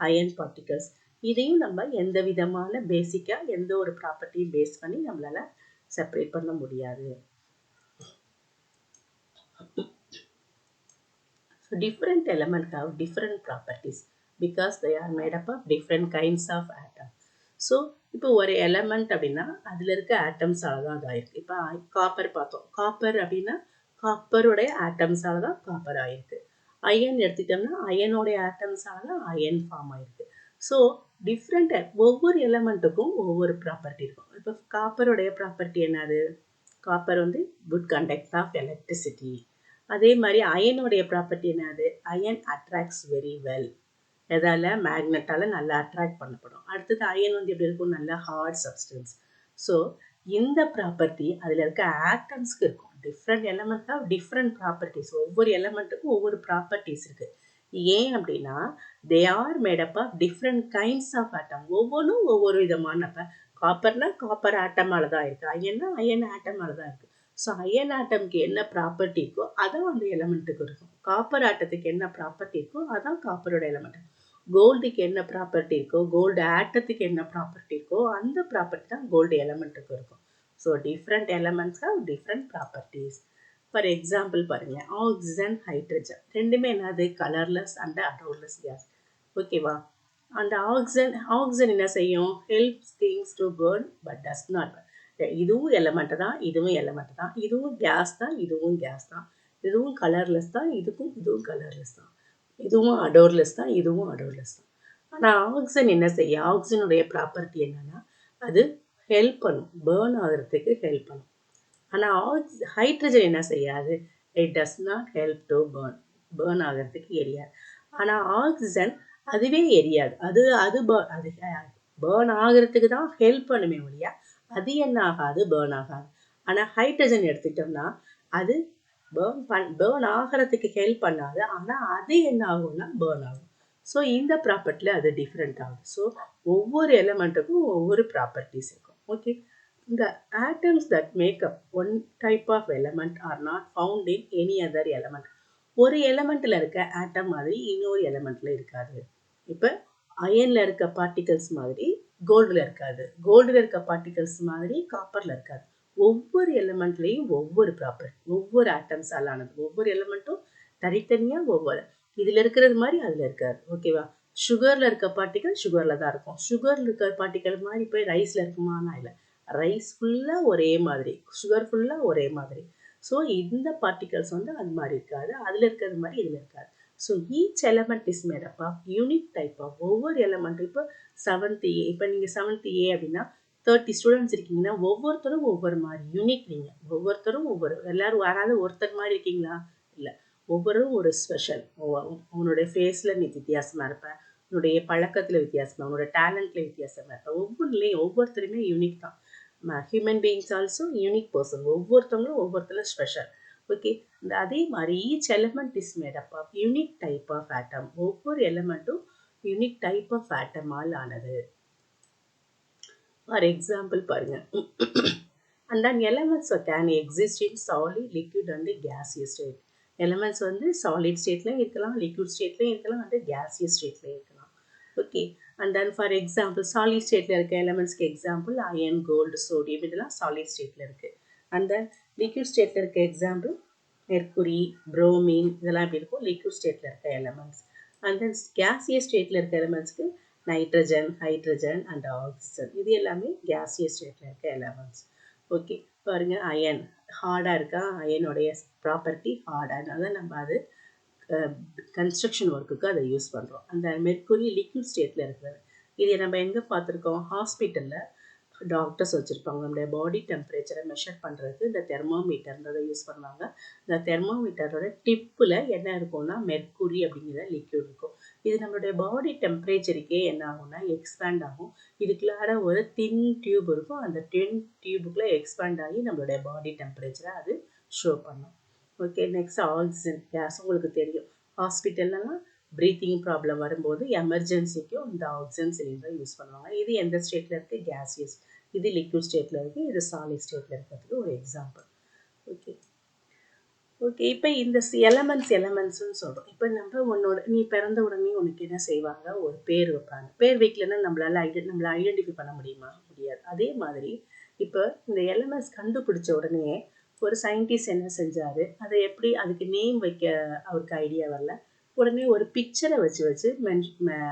iron particles. இதையும் நம்ம எந்த விதமான பேசிக்காக எந்த ஒரு ப்ராப்பர்ட்டியும் பேஸ் பண்ணி நம்மளால செப்பரேட் பண்ண முடியாது. So different elements have different properties because they are made up of different kinds of atoms. So இப்போ ஒரு எலமெண்ட் அப்படின்னா அதில் இருக்க ஆட்டம்ஸால தான் அதாயிருக்கு. இப்போ காப்பர் பார்த்தோம். காப்பர் அப்படின்னா காப்பருடைய ஆட்டம்ஸால தான் காப்பர் ஆயிருக்கு. அயன் எடுத்துக்கிட்டோம்னா அயனுடைய ஆட்டம்ஸால தான் அயன் ஃபார்ம் ஆயிருக்கு. ஸோ டிஃப்ரெண்ட் ஒவ்வொரு எலமெண்ட்டுக்கும் ஒவ்வொரு ப்ராப்பர்ட்டி இருக்கும். இப்போ காப்பருடைய ப்ராப்பர்ட்டி என்னது? காப்பர் வந்து குட் கண்டக்டர் ஆஃப் எலக்ட்ரிசிட்டி. அதே மாதிரி அயனுடைய ப்ராப்பர்ட்டி என்னது? Iron attracts very well. எதால்? மேக்னெட்டால் நல்லா அட்ராக்ட் பண்ணப்படும். அடுத்தது அயன் வந்து எப்படி இருக்கும்? நல்ல ஹார்ட் சப்ஸ்டன்ஸ். ஸோ இந்த ப்ராப்பர்ட்டி அதில் இருக்க ஆட்டம்ஸ்க்கு இருக்கும். Different element of different properties. ஒவ்வொரு எலமெண்ட்டுக்கும் ஒவ்வொரு ப்ராப்பர்ட்டிஸ் இருக்குது. ஏன் அப்படின்னா they are made up of different kinds of atom. ஒவ்வொன்றும் ஒவ்வொரு விதமான. இப்போ காப்பர்னா காப்பர் ஆட்டமால தான் இருக்குது, அயன்னா அயன் ஆட்டமால தான் இருக்குது. ஸோ அயன் ஆட்டம்க்கு என்ன ப்ராப்பர்ட்டி இருக்கோ அதான் அந்த எலமெண்ட்டுக்கு இருக்கும். காப்பர் ஆட்டத்துக்கு என்ன ப்ராப்பர்ட்டி இருக்கோ அதான் காப்பரோட எலமெண்ட். கோல்டுக்கு என்ன ப்ராப்பர்ட்டி இருக்கோ, கோல்டு ஆட்டத்துக்கு என்ன ப்ராப்பர்ட்டி இருக்கோ அந்த ப்ராப்பர்ட்டி தான் கோல்டு எலமெண்ட்டுக்கு இருக்கும். So different elements have different properties. For example பாருங்கள், ஆக்சிஜன், ஹைட்ரஜன் ரெண்டுமே என்னது? Colourless and odourless gas. ஓகேவா? அந்த ஆக்சிஜன் என்ன செய்யும்? Helps things to burn but does not burn. இதுவும் எலமெண்ட் தான், இதுவும் எலமெண்ட் தான், இதுவும் கேஸ் தான், இதுவும் கேஸ் தான், இதுவும் கலர்லெஸ் தான், இதுவும் கலர்லெஸ் தான், இதுவும் அடோர்லெஸ் தான், இதுவும் அடோர்லெஸ் தான். ஆனால் ஆக்சிஜன் என்ன செய்யும்? ஆக்சிஜனுடைய ப்ராப்பர்ட்டி என்னன்னா அது ஹெல்ப் பண்ணும், பேர்ன் ஆகிறதுக்கு ஹெல்ப் பண்ணும். ஆனால் ஹைட்ரஜன் என்ன செய்யாது? It does not help to burn ஆகிறதுக்கு எரியாது. ஆனால் ஆக்சிஜன் அதுவே எரியாது. அது பேர்ன் ஆகிறதுக்கு தான் ஹெல்ப் பண்ணுமே ஒழியா அது என்ன ஆகாது? பேர்ன் ஆகாது. ஆனால் ஹைட்ரஜன் எடுத்துக்கிட்டோம்னா அது பேர்ன் ஆகிறதுக்கு ஹெல்ப் பண்ணாது. ஆனால் அது என்ன ஆகும்னா பேர்ன் ஆகும். ஸோ இந்த ப்ராப்பர்ட்டியில் அது டிஃப்ரெண்ட் ஆகும். ஸோ ஒவ்வொரு எலமெண்ட்டுக்கும் ஒவ்வொரு ப்ராப்பர்ட்டிஸ் இருக்கும். Okay, the atoms that make up one type of element are not found in any other element. ஒரு எலமெண்ட்டில் இருக்க ஆட்டம் மாதிரி இன்னொரு எலமெண்ட்டில் இருக்காது. இப்போ அயனில் இருக்க பார்ட்டிகல்ஸ் மாதிரி கோல்டில் இருக்காது, கோல்டில் இருக்க பார்ட்டிகல்ஸ் மாதிரி காப்பரில் இருக்காது. ஒவ்வொரு எலமெண்ட்லேயும் ஒவ்வொரு ப்ராப்பர்ட்டி, ஒவ்வொரு ஆட்டம்ஸால் ஆனது. ஒவ்வொரு எலமெண்ட்டும் தனித்தனியாக ஒவ்வொரு இதில் இருக்கிறது மாதிரி அதில் இருக்காது. ஓகேவா? சுகரில் இருக்க பார்ட்டிகல் சுகரில் தான் இருக்கும். சுகரில் இருக்க பார்ட்டிகல் மாதிரி போய் ரைஸில் இருக்குமானா இல்லை. ரைஸ் ஃபுல்லாக ஒரே மாதிரி, சுகர் ஃபுல்லாக ஒரே மாதிரி. ஸோ இந்த பார்ட்டிகல்ஸ் வந்து அது மாதிரி இருக்காது, அதில் இருக்கிறது மாதிரி இதில் இருக்காது. So each element is made up of unique type of ஒவ்வொரு எலமெண்ட். இப்போ 7th ஏ, இப்போ நீங்கள் 7th ஏ அப்படின்னா 30 ஸ்டூடெண்ட்ஸ் இருக்கீங்கன்னா ஒவ்வொருத்தரும் ஒவ்வொரு மாதிரி யூனிக். நீங்கள் ஒவ்வொருத்தரும் ஒவ்வொரு, எல்லாரும் யாராவது ஒருத்தர் மாதிரி இருக்கீங்களா? இல்லை, ஒவ்வொருவரும் ஒரு ஸ்பெஷல். உன்னுடைய ஃபேஸில் நீ வித்தியாசமாக இருப்ப, உன்னுடைய பழக்கத்தில் வித்தியாசமாக, உன்னோட டேலண்ட்ல வித்தியாசமாக இருப்ப. ஒவ்வொன்றுலேயும் ஒவ்வொருத்தருமே யூனிக் தான். Human beings also unique person. ஒவ்வொருத்தவங்களும் ஒவ்வொருத்தரும் ஸ்பெஷல். ஓகே, இந்த அதே மாதிரி each element is made up of unique type of atom. ஒவ்வொரு எலிமெண்ட்டும் யூனிக் டைப் ஆஃப் ஆட்டமால் ஆனது. ஃபார் எக்ஸாம்பிள் பாருங்க. And then elements can exist in solid, liquid and gaseous state. Elements வந்து solid stateலயும் இருக்கலாம், liquid stateலயும் இருக்கலாம், and gaseous stateலயும் இருக்கலாம். Okay, and then for example solid stateல இருக்க elementsக்கு example iron, gold, sodium இதெல்லாம் solid stateல இருக்கு. And then liquid stateல இருக்க example mercury, bromine இதெல்லாம் எப்படி இருக்கும்? liquid stateல இருக்க elements. And then gaseous stateல இருக்க elementsக்கு nitrogen, hydrogen and oxygen இது எல்லாமே gaseous stateல இருக்க elements. ஓகே, பாருங்க அயன் ஹார்டாக இருக்கா? அயனுடைய ப்ராப்பர்ட்டி ஹார்டாக, அதனால நம்ம அது கன்ஸ்ட்ரக்ஷன் ஒர்க்குக்கு அதை யூஸ் பண்ணுறோம். அந்த மெர்க்குரி லிக்விட் ஸ்டேட்டில் இருக்கிறது. இதை நம்ம எங்கே பார்த்துருக்கோம்? ஹாஸ்பிட்டலில் டாக்டர்ஸ் வச்சுருப்பாங்க. நம்மளுடைய பாடி டெம்பரேச்சரை மெஷர் பண்ணுறதுக்கு இந்த தெர்மோமீட்டர்ன்றதை யூஸ் பண்ணுவாங்க. இந்த தெர்மோமீட்டரோட டிப்பில் என்ன இருக்கும்னா மெர்க்குரி அப்படிங்கிற லிக்விட் இருக்கும். இது நம்மளுடைய பாடி டெம்பரேச்சருக்கே என்ன ஆகும்னா எக்ஸ்பேண்ட் ஆகும். இதுக்குள்ளார ஒரு தின் டியூப் இருக்கும். அந்த தின் டியூபுக்குள்ளே எக்ஸ்பேண்ட் ஆகி நம்மளுடைய பாடி டெம்பரேச்சரை அது ஷோ பண்ணும். Okay, next oxygen case. உங்களுக்கு தெரியும் ஹாஸ்பிட்டல்லாம் ப்ரீத்திங் ப்ராப்ளம் வரும்போது எமர்ஜென்சிக்கும் இந்த ஆக்சிஜன் சிலிண்டரை யூஸ் பண்ணுவாங்க. இது எந்த ஸ்டேட்டில் இருக்குது? கேசியஸ். இது லிக்விட் ஸ்டேட்டில் இருக்குது. இது சாலிட் ஸ்டேட்டில் இருக்கிறதுக்கு ஒரு எக்ஸாம்பிள். ஓகே ஓகே, இப்போ இந்த எலமெண்ட்ஸ்னு சொல்கிறோம். இப்போ நம்ம நீ பிறந்த உடனே உனக்கு என்ன செய்வாங்க? ஒரு பேர் வைப்பாங்க. பேர் வைக்கலன்னா நம்மளை ஐடென்டிஃபை பண்ண முடியுமா? முடியாது. அதே மாதிரி இப்போ இந்த எலமெண்ட்ஸ் கண்டுபிடிச்ச உடனே ஒரு சயின்டிஸ்ட் என்ன செஞ்சார்? அதை எப்படி அதுக்கு நேம் வைக்க அவருக்கு ஐடியா வரல. உடனே ஒரு பிக்சரை வச்சு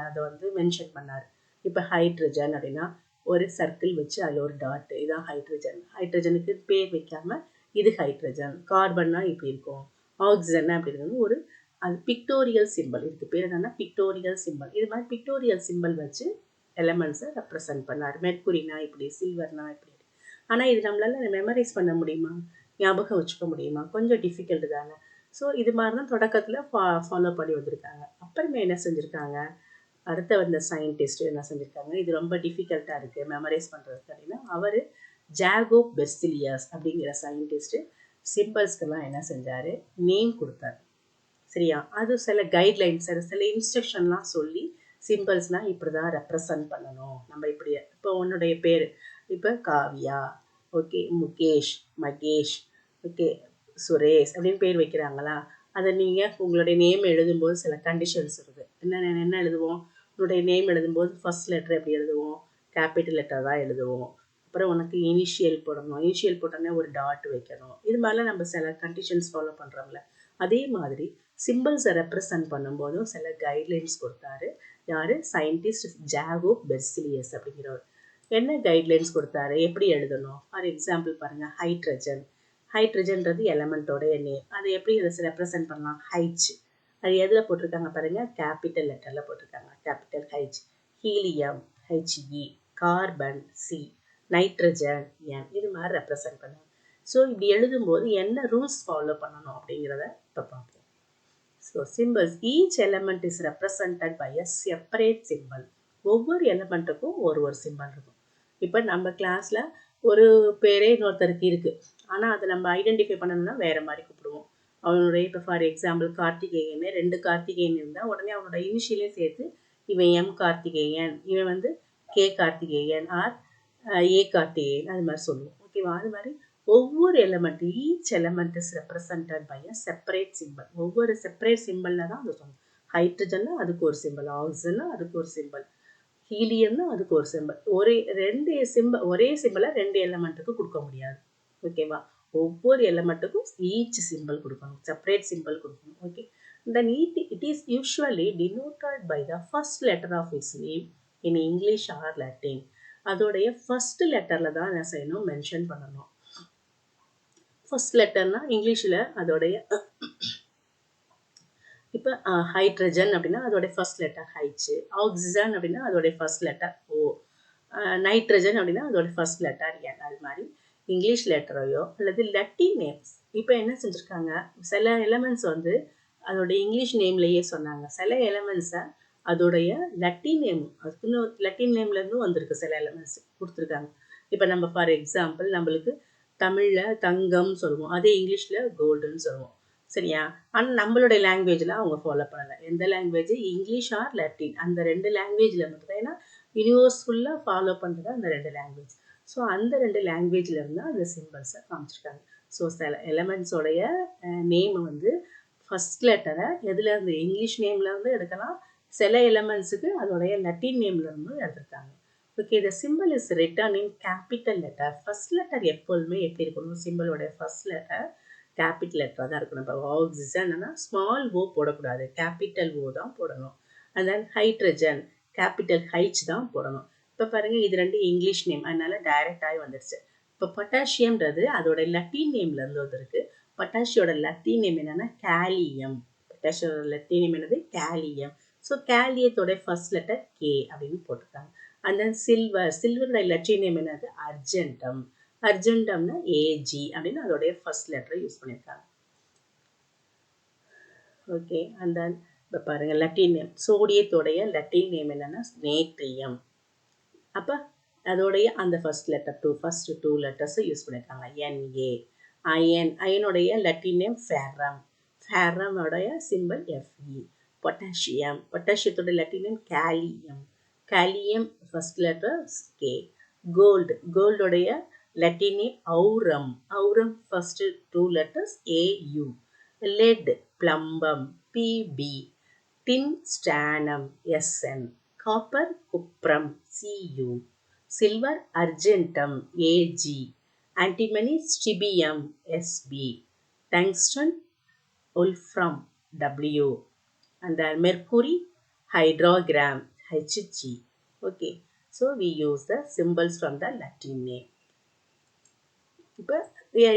அதை வந்து மென்ஷன் பண்ணார். இப்போ ஹைட்ரஜன் அப்படின்னா ஒரு சர்க்கிள் வச்சு அதில் ஒரு டாட், இதுதான் ஹைட்ரஜன். ஹைட்ரஜனுக்கு பேர் வைக்காம இது ஹைட்ரஜன். கார்பன்னா இப்படி இருக்கும், ஆக்சிஜன்னா அப்படி இருக்கணும். ஒரு அது பிக்டோரியல் சிம்பிள், இதுக்கு பேர் என்னன்னா பிக்டோரியல் சிம்பிள். இது மாதிரி பிக்டோரியல் சிம்பிள் வச்சு எலமெண்ட்ஸை ரெப்ரசன்ட் பண்ணார். மெர்க்குரினா இப்படி, சில்வர்னா இப்படி. ஆனால் இது நம்மளால மெமரைஸ் பண்ண முடியுமா? ஞாபகம் வச்சுக்க முடியுமா? கொஞ்சம் டிஃபிகல்ட்டு தானே. ஸோ இது மாதிரி தான் தொடக்கத்தில் ஃபாலோ பண்ணி வந்திருக்காங்க. அப்புறமே என்ன செஞ்சுருக்காங்க? அடுத்த வந்த சயின்டிஸ்ட் என்ன செஞ்சுருக்காங்க? இது ரொம்ப டிஃபிகல்ட்டாக இருக்குது மெமரைஸ் பண்ணுறதுக்கு அப்படின்னா அவர் ஜாகோப் பெர்சிலியஸ் அப்படிங்கிற சயின்டிஸ்ட்டு சிம்பிள்ஸ்க்கெல்லாம் என்ன செஞ்சார்? நேம் கொடுத்தாரு. சரியா? அது சில கைட்லைன்ஸ், சில இன்ஸ்ட்ரக்ஷன்லாம் சொல்லி சிம்பிள்ஸ்னால் இப்படி தான் ரெப்ரசன்ட் பண்ணணும், நம்ம இப்படி. இப்போ உன்னுடைய பேர் இப்போ காவியா, ஓகே, முகேஷ், மகேஷ், ஓகே, சுரேஷ் அப்படின்னு பேர் வைக்கிறாங்களா? அதை நீங்கள் உங்களுடைய நேம் எழுதும்போது சில கண்டிஷன்ஸ் இருக்குது. என்ன எழுதுவோம்? உன்னுடைய நேம் எழுதும்போது ஃபர்ஸ்ட் லெட்டர் எப்படி எழுதுவோம்? கேபிட்டல் லெட்டர் தான் எழுதுவோம். அப்புறம் உனக்கு இனிஷியல் போடணும். இனிஷியல் போட்டோன்னே ஒரு டாட் வைக்கணும். இது மாதிரிலாம் நம்ம சில கண்டிஷன்ஸ் ஃபாலோ பண்ணுறோம்ல. அதே மாதிரி சிம்பிள்ஸை ரெப்ரசன்ட் பண்ணும்போதும் சில கைட்லைன்ஸ் கொடுத்தாரு. யார்? சயின்டிஸ்ட் ஜாகோப் பெர்சிலியஸ் அப்படிங்கிறவர். என்ன கைட்லைன்ஸ் கொடுத்தாரு? எப்படி எழுதணும்? ஃபார் எக்ஸாம்பிள் பாருங்கள், ஹைட்ரஜன். ஹைட்ரஜன்றது எலமெண்ட்டோடைய நேம். அதை எப்படி ரெப்ரசன்ட் பண்ணலாம்? ஹைச். அது எதில் போட்டிருக்காங்க பாருங்கள்? கேபிட்டல் லெட்டரில் போட்டிருக்காங்க, capital H. Helium, H E. Carbon, C. Nitrogen, N. இது மாதிரி ரெப்ரசன்ட் பண்ணுவாங்க. ஸோ இப்படி எழுதும்போது என்ன ரூல்ஸ் ஃபாலோ பண்ணணும் அப்படிங்கிறத இப்போ பார்ப்போம். So symbols, each element is represented by a separate symbol. ஒவ்வொரு எலமெண்ட்டுக்கும் ஒரு சிம்பிள் இருக்கும். இப்போ நம்ம கிளாஸில் ஒரு பேரே இன்னொருத்தருக்கு இருக்குது, ஆனால் அதை நம்ம ஐடென்டிஃபை பண்ணணும்னா வேறு மாதிரி கூப்பிடுவோம். அவனுடைய இப்போ ஃபார் எக்ஸாம்பிள் கார்த்திகேயன், 2 கார்த்திகேயன் இருந்தால் உடனே அவனோட இனிஷியலையும் சேர்த்து இவன் எம் கார்த்திகேயன், இவன் வந்து K Karthikeyan, R A Karthikeyan, அது மாதிரி சொல்லுவோம். ஓகேவா? அது மாதிரி ஒவ்வொரு element, each element is represented by a separate symbol. ஒவ்வொரு செப்பரேட் சிம்பிளில் தான் அது சொல்லணும். ஹைட்ரஜன்னா அதுக்கு ஒரு சிம்பிள், ஆக்சிஜன்னா அதுக்கு ஒரு சிம்பிள், ஹீலியம்னா அதுக்கு ஒரு சிம்பிள். ஒரே சிம்பிளை 2 எலமெண்ட்டுக்கு கொடுக்க முடியாது. ஓகேவா? ஒவ்வொரு எலமெண்ட்டுக்கும் ஈச் சிம்பிள் கொடுக்கணும், செப்பரேட் சிம்பிள் கொடுக்கணும். Okay, then it is usually denoted by the first letter of its name in English or Latin. அதோடைய ஃபர்ஸ்ட் லெட்டரில் தான் என்ன செய்யணும்? மென்ஷன் பண்ணணும். ஃபர்ஸ்ட் லெட்டர்னா இங்கிலீஷில் அதோடைய இப்போ ஹைட்ரஜன் அப்படின்னா அதோடைய ஃபர்ஸ்ட் லெட்டர் ஹைச், ஆக்சிஜன் அப்படின்னா அதோடைய ஃபர்ஸ்ட் லெட்டர் ஓ, நைட்ரஜன் அப்படின்னா அதோட ஃபர்ஸ்ட் லெட்டர் என். அது மாதிரி இங்கிலீஷ் லெட்டரையோ அல்லது லட்டின் நேம்ஸ். இப்போ என்ன செஞ்சுருக்காங்க, சில எலமெண்ட்ஸ் வந்து அதோட இங்கிலீஷ் நேம்லேயே சொன்னாங்க, சில எலமெண்ட்ஸை அதோடைய லட்டின் நேம், அதுக்குன்னு லட்டின் நேம்லேருந்தும் வந்திருக்கு, சில எலமெண்ட்ஸ் கொடுத்துருக்காங்க. இப்போ நம்ம ஃபார் எக்ஸாம்பிள் நம்மளுக்கு தமிழில் தங்கம் சொல்லுவோம், அதே இங்கிலீஷில் கோல்டுன்னு சொல்லுவோம், சரியா? ஆனால் நம்மளுடைய லாங்குவேஜில் அவங்க ஃபாலோ பண்ணலை. எந்த லாங்குவேஜ், இங்கிலீஷ் ஆர் லட்டின், அந்த 2 லாங்குவேஜில் மட்டும்தான். ஏன்னா யூனிவர்ஸ் ஃபுல்லாக ஃபாலோ பண்ணுறது அந்த 2 லாங்குவேஜ். ஸோ அந்த 2 லாங்குவேஜில் இருந்தால் அந்த சிம்பிள்ஸை காமிச்சிருக்காங்க. ஸோ சில எலமெண்ட்ஸோடைய நேம் வந்து ஃபஸ்ட் லெட்டரை எதுலேருந்து, இங்கிலீஷ் நேம்லேருந்து எடுக்கலாம், சில எலமெண்ட்ஸுக்கு அதோடைய லட்டின் நேம்லேருந்தும் எடுத்திருக்காங்க. Okay, the simple is written in capital letter. First letter எப்போதுமே எப்படி இருக்கணும், சிம்பிளோடைய ஃபர்ஸ்ட் லெட்டர் கேபிட்டல் லெட்டராக தான் இருக்கணும். இப்போ ஆக்சிஜன்னா ஸ்மால் ஓ போடக்கூடாது, கேபிட்டல் ஓ தான் போடணும். And then hydrogen capital H தான் போடணும். இப்போ பாருங்கள், இது 2 இங்கிலீஷ் நேம், அதனால டைரக்டாகி வந்துடுச்சு. இப்போ பொட்டாசியம்ன்றது அதோட லத்தீன் நேம்லேருந்து வந்துருக்கு. பொட்டாசியோட லத்தீன் நேம் என்னென்னா கேலியம். பொட்டாசியோட லத்தீன் நேம் என்னது, கேலியம். ஸோ கேலியத்தோட ஃபர்ஸ்ட் லெட்டர் கே அப்படின்னு போட்டிருக்காங்க. அண்ட் தென் சில்வர், சில்வரோட லத்தீன் நேம் என்னது, அர்ஜென்டம். அர்ஜென்டம்னா ஏஜி அப்படின்னு அதோடைய ஃபர்ஸ்ட் லெட்டரை யூஸ் பண்ணியிருக்காங்க. ஓகே, அண்ட் தென் இப்போ பாருங்கள் லத்தீன் நேம், சோடியத்தோடைய லத்தீன் நேம் என்னென்னா நேட்ரியம். அப்போ அதோடைய அந்த ஃபர்ஸ்ட் லெட்டர் ஃபர்ஸ்ட் 2 லெட்டர்ஸை யூஸ் பண்ணியிருக்காங்க. என்ஏ. அயனுடைய லத்தீன் நேம் ஃபெரம். ஃபெரமோடைய சிம்பிள் எஃப்இ. பொட்டாசியம், பொட்டாசியத்தோட Latin name kalium. Kalium first letter K. Gold, கோல்டோடைய Latin name aurum. Aurum first 2 letters A U. Lead plumbum P B. Tin stannum S N. Copper cuprum Cu. Silver argentum Ag. antimony stibium Sb. Tungsten wolfram W. and the mercury hydrogram Hg. okay, so we use the symbols from the Latin name. இப்போ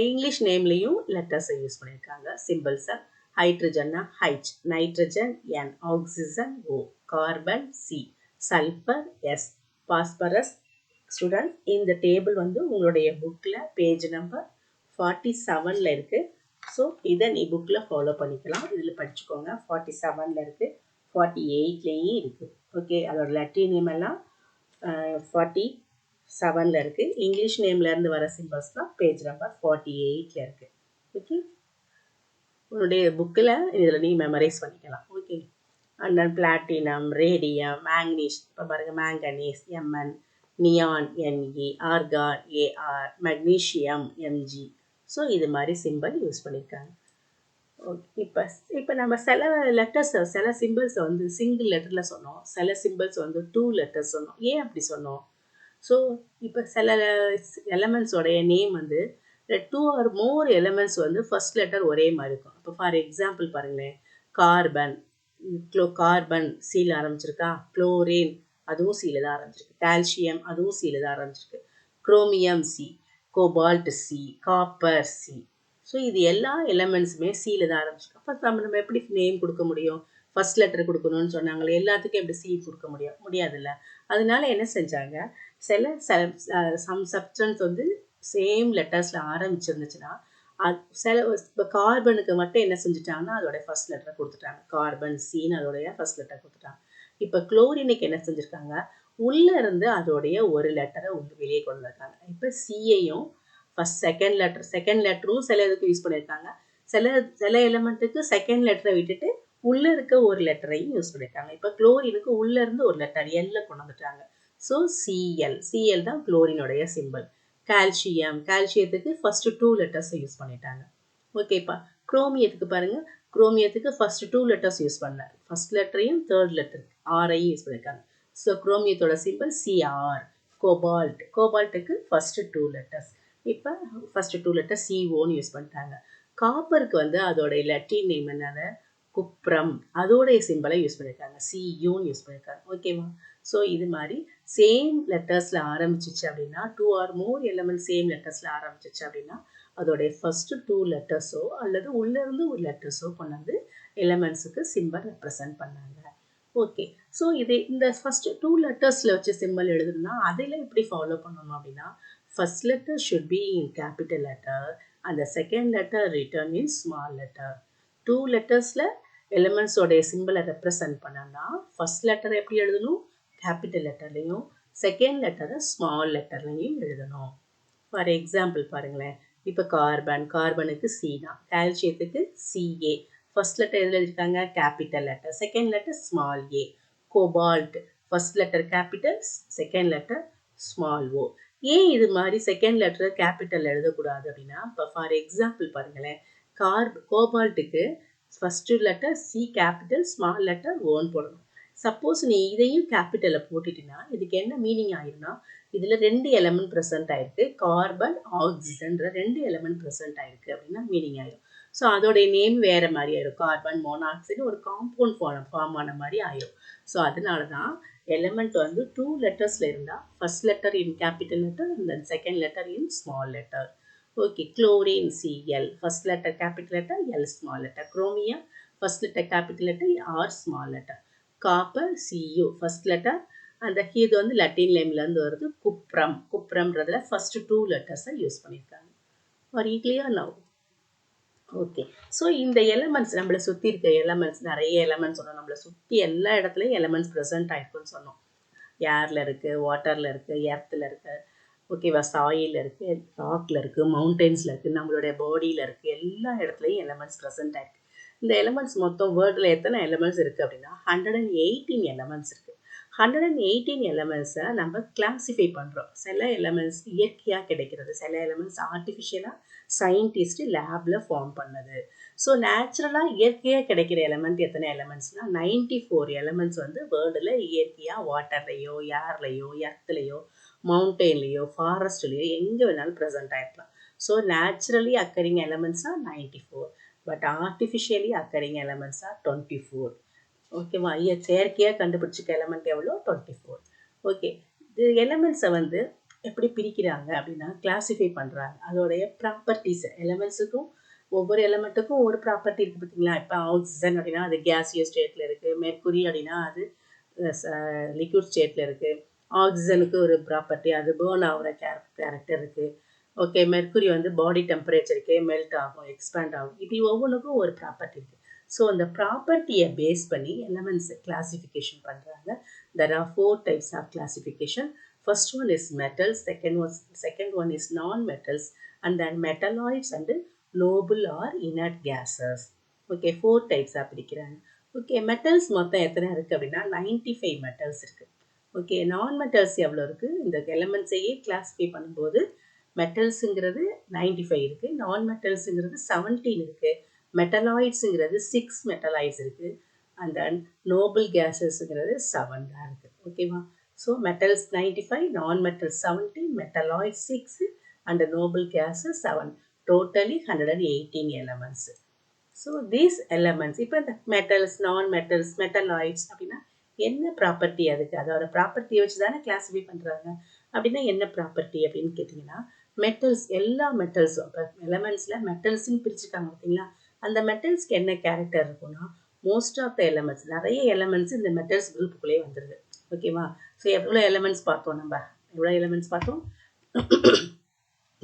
English நேம்லேயும் லெட்டர்ஸை use பண்ணியிருக்காங்க, சிம்பிள்ஸை. ஹைட்ரஜன்னா H, nitrogen N, oxygen O, carbon C, sulphur S, phosphorus. Student, இந்த table வந்து உங்களுடைய புக்கில் பேஜ் நம்பர் 47 இருக்குது. ஸோ இதை நீ புக்கில் ஃபாலோ பண்ணிக்கலாம், இதில் படிச்சுக்கோங்க. 47 இருக்குது, 48லேயும் இருக்குது. ஓகே, அதோட லெட்டர் நேம் எல்லாம் 47 இருக்குது. இங்கிலீஷ் நேம்லேருந்து வர சிம்பிள்ஸ் தான் பேஜ் நம்பர் 48 இருக்குது. ஓகே, உன்னுடைய புக்கில் இதில் நீ மெமரைஸ் பண்ணிக்கலாம். Okay, and then platinum, radium, manganese. இப்போ பாருங்கள், manganese M N, neon N E, argon A R, magnesium M G. So இது மாதிரி சிம்பிள் யூஸ் பண்ணியிருக்காங்க. ஓகே, இப்போ நம்ம சில லெட்டர்ஸ், சில சிம்பிள்ஸை வந்து சிங்கிள் லெட்டரில் சொன்னோம், சில சிம்பிள்ஸ் வந்து 2 லெட்டர்ஸ் சொன்னோம். ஏன் அப்படி சொன்னோம்? ஸோ இப்போ சில எலமெண்ட்ஸோடைய நேம் வந்து 2 or more எலமெண்ட்ஸ் வந்து ஃபர்ஸ்ட் லெட்டர் ஒரே மாதிரி இருக்கும். இப்போ ஃபார் எக்ஸாம்பிள் பாருங்களேன், கார்பன், கார்பன் சீல ஆரம்பிச்சிருக்கா, குளோரின் அதுவும் சீல தான் ஆரம்பிச்சிருக்கு, கால்சியம் அதுவும் சீல தான் ஆரம்பிச்சிருக்கு, chromium C, cobalt C, copper C. So இது எல்லா எலமெண்ட்ஸுமே சீல தான் ஆரம்பிச்சிருக்கு. அப்போ நம்ம எப்படி நேம் கொடுக்க முடியும்? ஃபர்ஸ்ட் லெட்டர் கொடுக்கணும்னு சொன்னாங்களே, எல்லாத்துக்கும் எப்படி சி கொடுக்க முடியாதுல்ல. அதனால என்ன செஞ்சாங்க, சில சம் சப்ஸ்டன்ஸ் வந்து சேம் லெட்டர்ஸில் ஆரம்பிச்சிருந்துச்சுன்னா, சில இப்போ கார்பனுக்கு மட்டும் என்ன செஞ்சுட்டாங்கன்னா அதோட ஃபர்ஸ்ட் லெட்டரை கொடுத்துட்டாங்க, கார்பன் சின்னு அதோடைய ஃபர்ஸ்ட் லெட்டர் கொடுத்துட்டாங்க. இப்போ குளோரினுக்கு என்ன செஞ்சுருக்காங்க, உள்ளே இருந்து அதோடைய ஒரு லெட்டரை வெளியே கொண்டு வந்திருக்காங்க. இப்போ சியையும் ஃபர்ஸ்ட் செகண்ட் லெட்டரும் சில இதுக்கு யூஸ் பண்ணியிருக்காங்க. சில எலிமெண்ட்டுக்கு செகண்ட் லெட்டரை விட்டுட்டு உள்ளே இருக்க ஒரு லெட்டரையும் யூஸ் பண்ணியிருக்காங்க. இப்போ குளோரினுக்கு உள்ளே இருந்து ஒரு லெட்டர் எல்ல கொண்டு வந்துட்டாங்க. ஸோ சிஎல் தான் குளோரினுடைய சிம்பிள். கால்சியத்துக்கு ஃபர்ஸ்ட் 2 லெட்டர்ஸை யூஸ் பண்ணிட்டாங்க. ஓகேப்பா. குரோமியத்துக்கு பாருங்கள், குரோமியத்துக்கு ஃபர்ஸ்ட் 2 லெட்டர்ஸ் யூஸ் பண்ணார், ஃபர்ஸ்ட் லெட்டரையும் தேர்ட் லெட்டர் ஆரையும் யூஸ் பண்ணியிருக்காங்க. ஸோ குரோமியத்தோட சிம்பிள் சிஆர். கோபால்ட்டுக்கு ஃபர்ஸ்ட் 2 லெட்டர்ஸ், இப்போ ஃபர்ஸ்ட் 2 லெட்டர் சிஓன்னு யூஸ் பண்ணிட்டாங்க. காப்பருக்கு வந்து அதோடைய லெட்டின் நேம் என்னது, குப்ரம், அதோடைய சிம்பிளை யூஸ் பண்ணியிருக்காங்க, சியூன்னு யூஸ் பண்ணியிருக்காங்க. ஓகேவா. ஸோ இது மாதிரி சேம் லெட்டர்ஸில் ஆரம்பிச்சிச்சு அப்படின்னா, 2 or more எலமெண்ட் சேம் லெட்டர்ஸில் ஆரம்பிச்சிச்சு அப்படின்னா அதோடைய ஃபர்ஸ்ட் 2 லெட்டர்ஸோ அல்லது உள்ளேருந்து ஒரு லெட்டர்ஸோ கொண்டு வந்து எலமெண்ட்ஸுக்கு சிம்பிள் ரெப்ரசன்ட் பண்ணாங்க. ஓகே, ஸோ இது இந்த ஃபஸ்ட்டு 2 லெட்டர்ஸில் வச்சு சிம்பிள் எழுதணும்னா அதில் எப்படி ஃபாலோ பண்ணணும் அப்படின்னா, first letter should be in capital letter and the second letter return in small letter. 2 லெட்டர்ஸில் எலிமெண்ட்ஸோடைய சிம்பிளை ரெப்ரசன்ட் பண்ணோம்னா ஃபர்ஸ்ட் லெட்டர் எப்படி எழுதணும், கேபிட்டல் லெட்டர்லையும், செகண்ட் லெட்டரை ஸ்மால் லெட்டர்லையும் எழுதணும். ஃபார் எக்ஸாம்பிள் பாருங்களேன், இப்போ கார்பனுக்கு சி தான், கால்சியத்துக்கு சிஏ. ஃபர்ஸ்ட் லெட்டர் எதில் எழுதியிருக்காங்க, capital letter, second letter small A. Cobalt first letter capital, second letter small O. ஏன் இது மாதிரி செகண்ட் லெட்டர் கேபிட்டல் எழுதக்கூடாது அப்படின்னா, இப்போ ஃபார் எக்ஸாம்பிள் பாருங்களேன், கோபால்ட்டுக்கு first letter C capital, small letter ஓன்னு போடணும். சப்போஸ் நீ இதையும் கேபிட்டலில் போட்டுட்டீங்கன்னா இதுக்கு என்ன மீனிங் ஆயிரும்னா, இதில் 2 எலமெண்ட் ப்ரெசென்ட் ஆயிருக்கு, கார்பன் ஆக்சிஜன்ற 2 எலமெண்ட் ப்ரெசென்ட் ஆயிருக்கு அப்படின்னா மீனிங் ஆயிரும். ஸோ அதோடைய நேம் வேறு மாதிரி ஆயிரும், கார்பன் மோனாக்சைடு ஒரு காம்பவுண்ட் ஃபார்ம் ஆன மாதிரி ஆயிரும். ஸோ அதனால தான் எலமெண்ட் வந்து 2 லெட்டர்ஸில் இருந்தால் first letter in capital letter and then second letter in small letter. Okay, chlorine C L first letter capital letter, L small letter. Chromium first letter capital letter, R small letter. Copper C U first letter, அந்த இது வந்து Latin நேம்லேருந்து வருது குப்ரம்ன்றதுல first 2 லெட்டர்ஸை use பண்ணியிருக்காங்க. Are you clear now? Okay, so இந்த elements நம்மளை சுற்றி இருக்க எலமெண்ட்ஸ், நிறைய எலமெண்ட்ஸ் சொன்னோம், நம்மளை சுற்றி எல்லா இடத்துலையும் எலமெண்ட்ஸ் ப்ரெசென்ட் ஆகிருக்குன்னு சொன்னோம். ஏரில் இருக்குது, வாட்டரில் இருக்குது, எர்த்தில் இருக்குது, ஓகேவா, சாயில் இருக்குது, ராக்கில் இருக்குது, மவுண்டெயின்ஸில் இருக்குது, நம்மளுடைய பாடியில் இருக்குது, எல்லா இடத்துலையும் எலமெண்ட்ஸ் ப்ரெசென்ட் ஆகிருக்கு. இந்த எலமெண்ட்ஸ் மொத்தம் வேர்ல்டில் எத்தனை எலமெண்ட்ஸ் இருக்குது அப்படின்னா 118 எலமெண்ட்ஸ் இருக்குது. 118 எலமெண்ட்ஸை நம்ம கிளாஸிஃபை பண்ணுறோம். சில எலமெண்ட்ஸ் இயற்கையாக கிடைக்கிறது, சில எலமெண்ட்ஸ் ஆர்டிஃபிஷியலாக சயின்டிஸ்ட் லேபில் ஃபார்ம் பண்ணது. ஸோ நேச்சுரலாக இயற்கையாக கிடைக்கிற எலமெண்ட் எத்தனை எலமெண்ட்ஸ்னால் 94 எலமெண்ட்ஸ் வந்து வேர்ல்டில் இயற்கையாக வாட்டர்லையோ, ஏர்லையோ, எர்த்துலையோ, மவுண்டெயின்லையோ, ஃபாரஸ்ட்லையோ எங்கே வேணாலும் ப்ரெசென்ட் ஆகிருக்கலாம். ஸோ நேச்சுரலி அக்கரிங் எலமெண்ட்ஸாக 94, பட் ஆர்டிஃபிஷியலி அக்கரிங் எலமெண்ட்ஸாக 24. ஓகேவா, செயற்கையாக கண்டுபிடிச்சிக்க எலமெண்ட் எவ்வளோ, 24. ஓகே, இது எலமெண்ட்ஸை வந்து எப்படி பிரிக்கிறாங்க அப்படின்னா கிளாஸிஃபை பண்ணுறாங்க. அதோடைய ப்ராப்பர்ட்டிஸ், எலமெண்ட்ஸுக்கும் ஒவ்வொரு எலமெண்ட்டுக்கும் ஒரு ப்ராப்பர்ட்டி இருக்குது பார்த்தீங்களா. இப்போ ஆக்சிஜன் அப்படின்னா அது கேஸியஸ் ஸ்டேட்டில் இருக்குது, மெர்க்குரி அப்படின்னா அது லிக்விட் ஸ்டேட்டில் இருக்குது. ஆக்சிஜனுக்கு ஒரு ப்ராப்பர்ட்டி, அது பேர்ன் ஆகிற கேரக்டர் இருக்குது. ஓகே, மெர்க்குரி வந்து பாடி டெம்பரேச்சருக்கே மெல்ட் ஆகும், எக்ஸ்பேண்ட் ஆகும். இப்படி ஒவ்வொன்றுக்கும் ஒரு ப்ராப்பர்ட்டி இருக்குது. ஸோ அந்த ப்ராப்பர்ட்டியை பேஸ் பண்ணி எலமெண்ட்ஸை கிளாஸிஃபிகேஷன் பண்ணுறாங்க. There are 4 types of classification. First one is metals, second one is non-metals, and then metalloids and noble or inert gases. Okay, 4 types பிரிக்கிறாங்க. ஓகே, மெட்டல்ஸ் மொத்தம் எத்தனை இருக்குது அப்படின்னா 95 மெட்டல்ஸ் இருக்குது. ஓகே, நான்-மெட்டல்ஸ் எவ்வளோ இருக்குது, இந்த எலமெண்ட்ஸையே கிளாஸிஃபை பண்ணும்போது மெட்டல்ஸுங்கிறது 95 இருக்குது, நான்-மெட்டல்ஸுங்கிறது 17 இருக்குது, மெட்டலாய்ட்ஸுங்கிறது 6 மெட்டலாய்ட்ஸ் இருக்குது, அண்ட் தென் நோபல் கேஸஸ்ங்கிறது 7 தான் இருக்குது. ஓகேவா, so metals 95, non-metals 17, metalloids 6 and noble gases 7. Totally 118 elements. So these elements, இப்போ இந்த metals, non-metals, metalloids அப்படின்னா என்ன ப்ராப்பர்ட்டி, அதுக்கு அதோட ப்ராப்பர்ட்டியை வச்சு தானே கிளாஸிஃபை பண்ணுறாங்க. அப்படின்னா என்ன ப்ராப்பர்ட்டி அப்படின்னு கேட்டிங்கன்னா, மெட்டல்ஸ், எல்லா மெட்டல்ஸும் இப்போ எலமெண்ட்ஸில் மெட்டல்ஸ்ன்னு பிரிச்சுக்காங்க பார்த்தீங்களா, அந்த மெட்டல்ஸ்க்கு என்ன கேரக்டர் இருக்குன்னா, மோஸ்ட் ஆஃப் த எலமெண்ட்ஸ், நிறைய எலமெண்ட்ஸ் இந்த மெட்டல்ஸ் குரூப்புக்குள்ளேயே வந்துடுது. ஓகேவா, ஸோ எவ்வளோ எலமெண்ட்ஸ் பார்த்தோம், நம்ம எவ்வளோ எலமெண்ட்ஸ் பார்த்தோம்,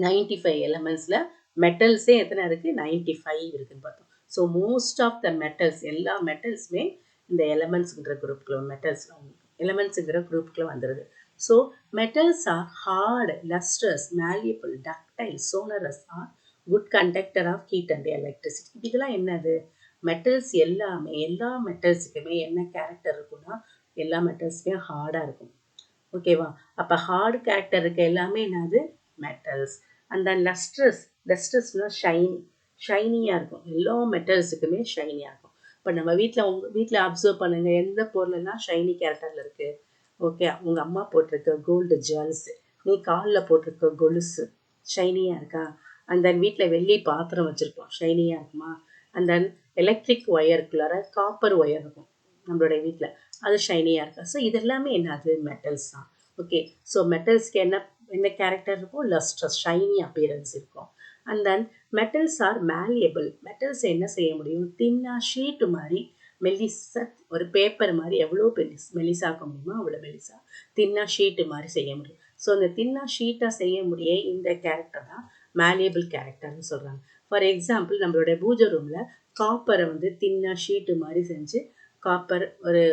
95 எலமெண்ட்ஸில் மெட்டல்ஸே எத்தனை இருக்குது, 95 இருக்குதுன்னு பார்த்தோம். So most of the metals, எல்லா மெட்டல்ஸுமே இந்த எலமெண்ட்ஸுங்கிற குரூப்புக்குள்ள, எலமெண்ட்ஸுங்கிற குரூப்புக்குள்ள வந்துடுது. So metals are hard, lustrous, malleable, ductile, sonorous are good conductor of heat and electricity. இதெல்லாம் என்னது, மெட்டல்ஸ் எல்லாமே, எல்லா மெட்டல்ஸுக்குமே என்ன கேரக்டர் இருக்குன்னா, எல்லா மெட்டல்ஸுமே ஹார்டாக இருக்கும். ஓகேவா, அப்போ ஹார்டு கேரக்டர் இருக்க எல்லாமே என்னது, மெட்டல்ஸ். அண்ட் தென் லஸ்ட்ரஸ்னால் ஷைனியாக இருக்கும், எல்லா மெட்டல்ஸுக்குமே ஷைனியாக இருக்கும். இப்போ நம்ம வீட்டில் அப்சர்வ் பண்ணுங்கள், எந்த பொருளெல்லாம் ஷைனி கேரக்டரில் இருக்குது. ஓகே, உங்கள் அம்மா போட்டிருக்க கோல்டு ஜுவல்ஸ், நீ காலில் போட்டிருக்க கொலுசு ஷைனியாக இருக்கா. அண்ட் தென் வீட்டில் வெள்ளி பாத்திரம் வச்சுருக்கோம், ஷைனியாக இருக்குமா. அண்ட் தென் எலக்ட்ரிக் ஒயருக்குள்ளார காப்பர் ஒயர் இருக்கும் நம்மளுடைய வீட்டில், அது ஷைனியாக இருக்கா. ஸோ இதெல்லாமே என்னது, மெட்டல்ஸ் தான். ஓகே, ஸோ மெட்டல்ஸ்க்கு என்ன கேரக்டர் இருக்கும், லஸ்ட்ரஸ், ஷைனி அப்பியரன்ஸ் இருக்கும். And then metals are malleable. Metals என்ன செய்ய முடியும், தின்னா ஷீட் மாதிரி மெல்லிசா ஒரு பேப்பர் மாதிரி எவ்வளோ மெல்லிசாக்க முடியுமோ அவ்வளோ மெல்லிசா தின்னா ஷீட்டு மாதிரி செய்ய முடியும். ஸோ அந்த தின்னா ஷீட்டாக செய்ய முடிய இந்த கேரக்டர் தான் malleable கேரக்டர்னு சொல்கிறாங்க. ஃபார் எக்ஸாம்பிள் நம்மளுடைய பூஜை ரூமில் காப்பரை வந்து தின்னா ஷீட்டு மாதிரி செஞ்சு ஒரு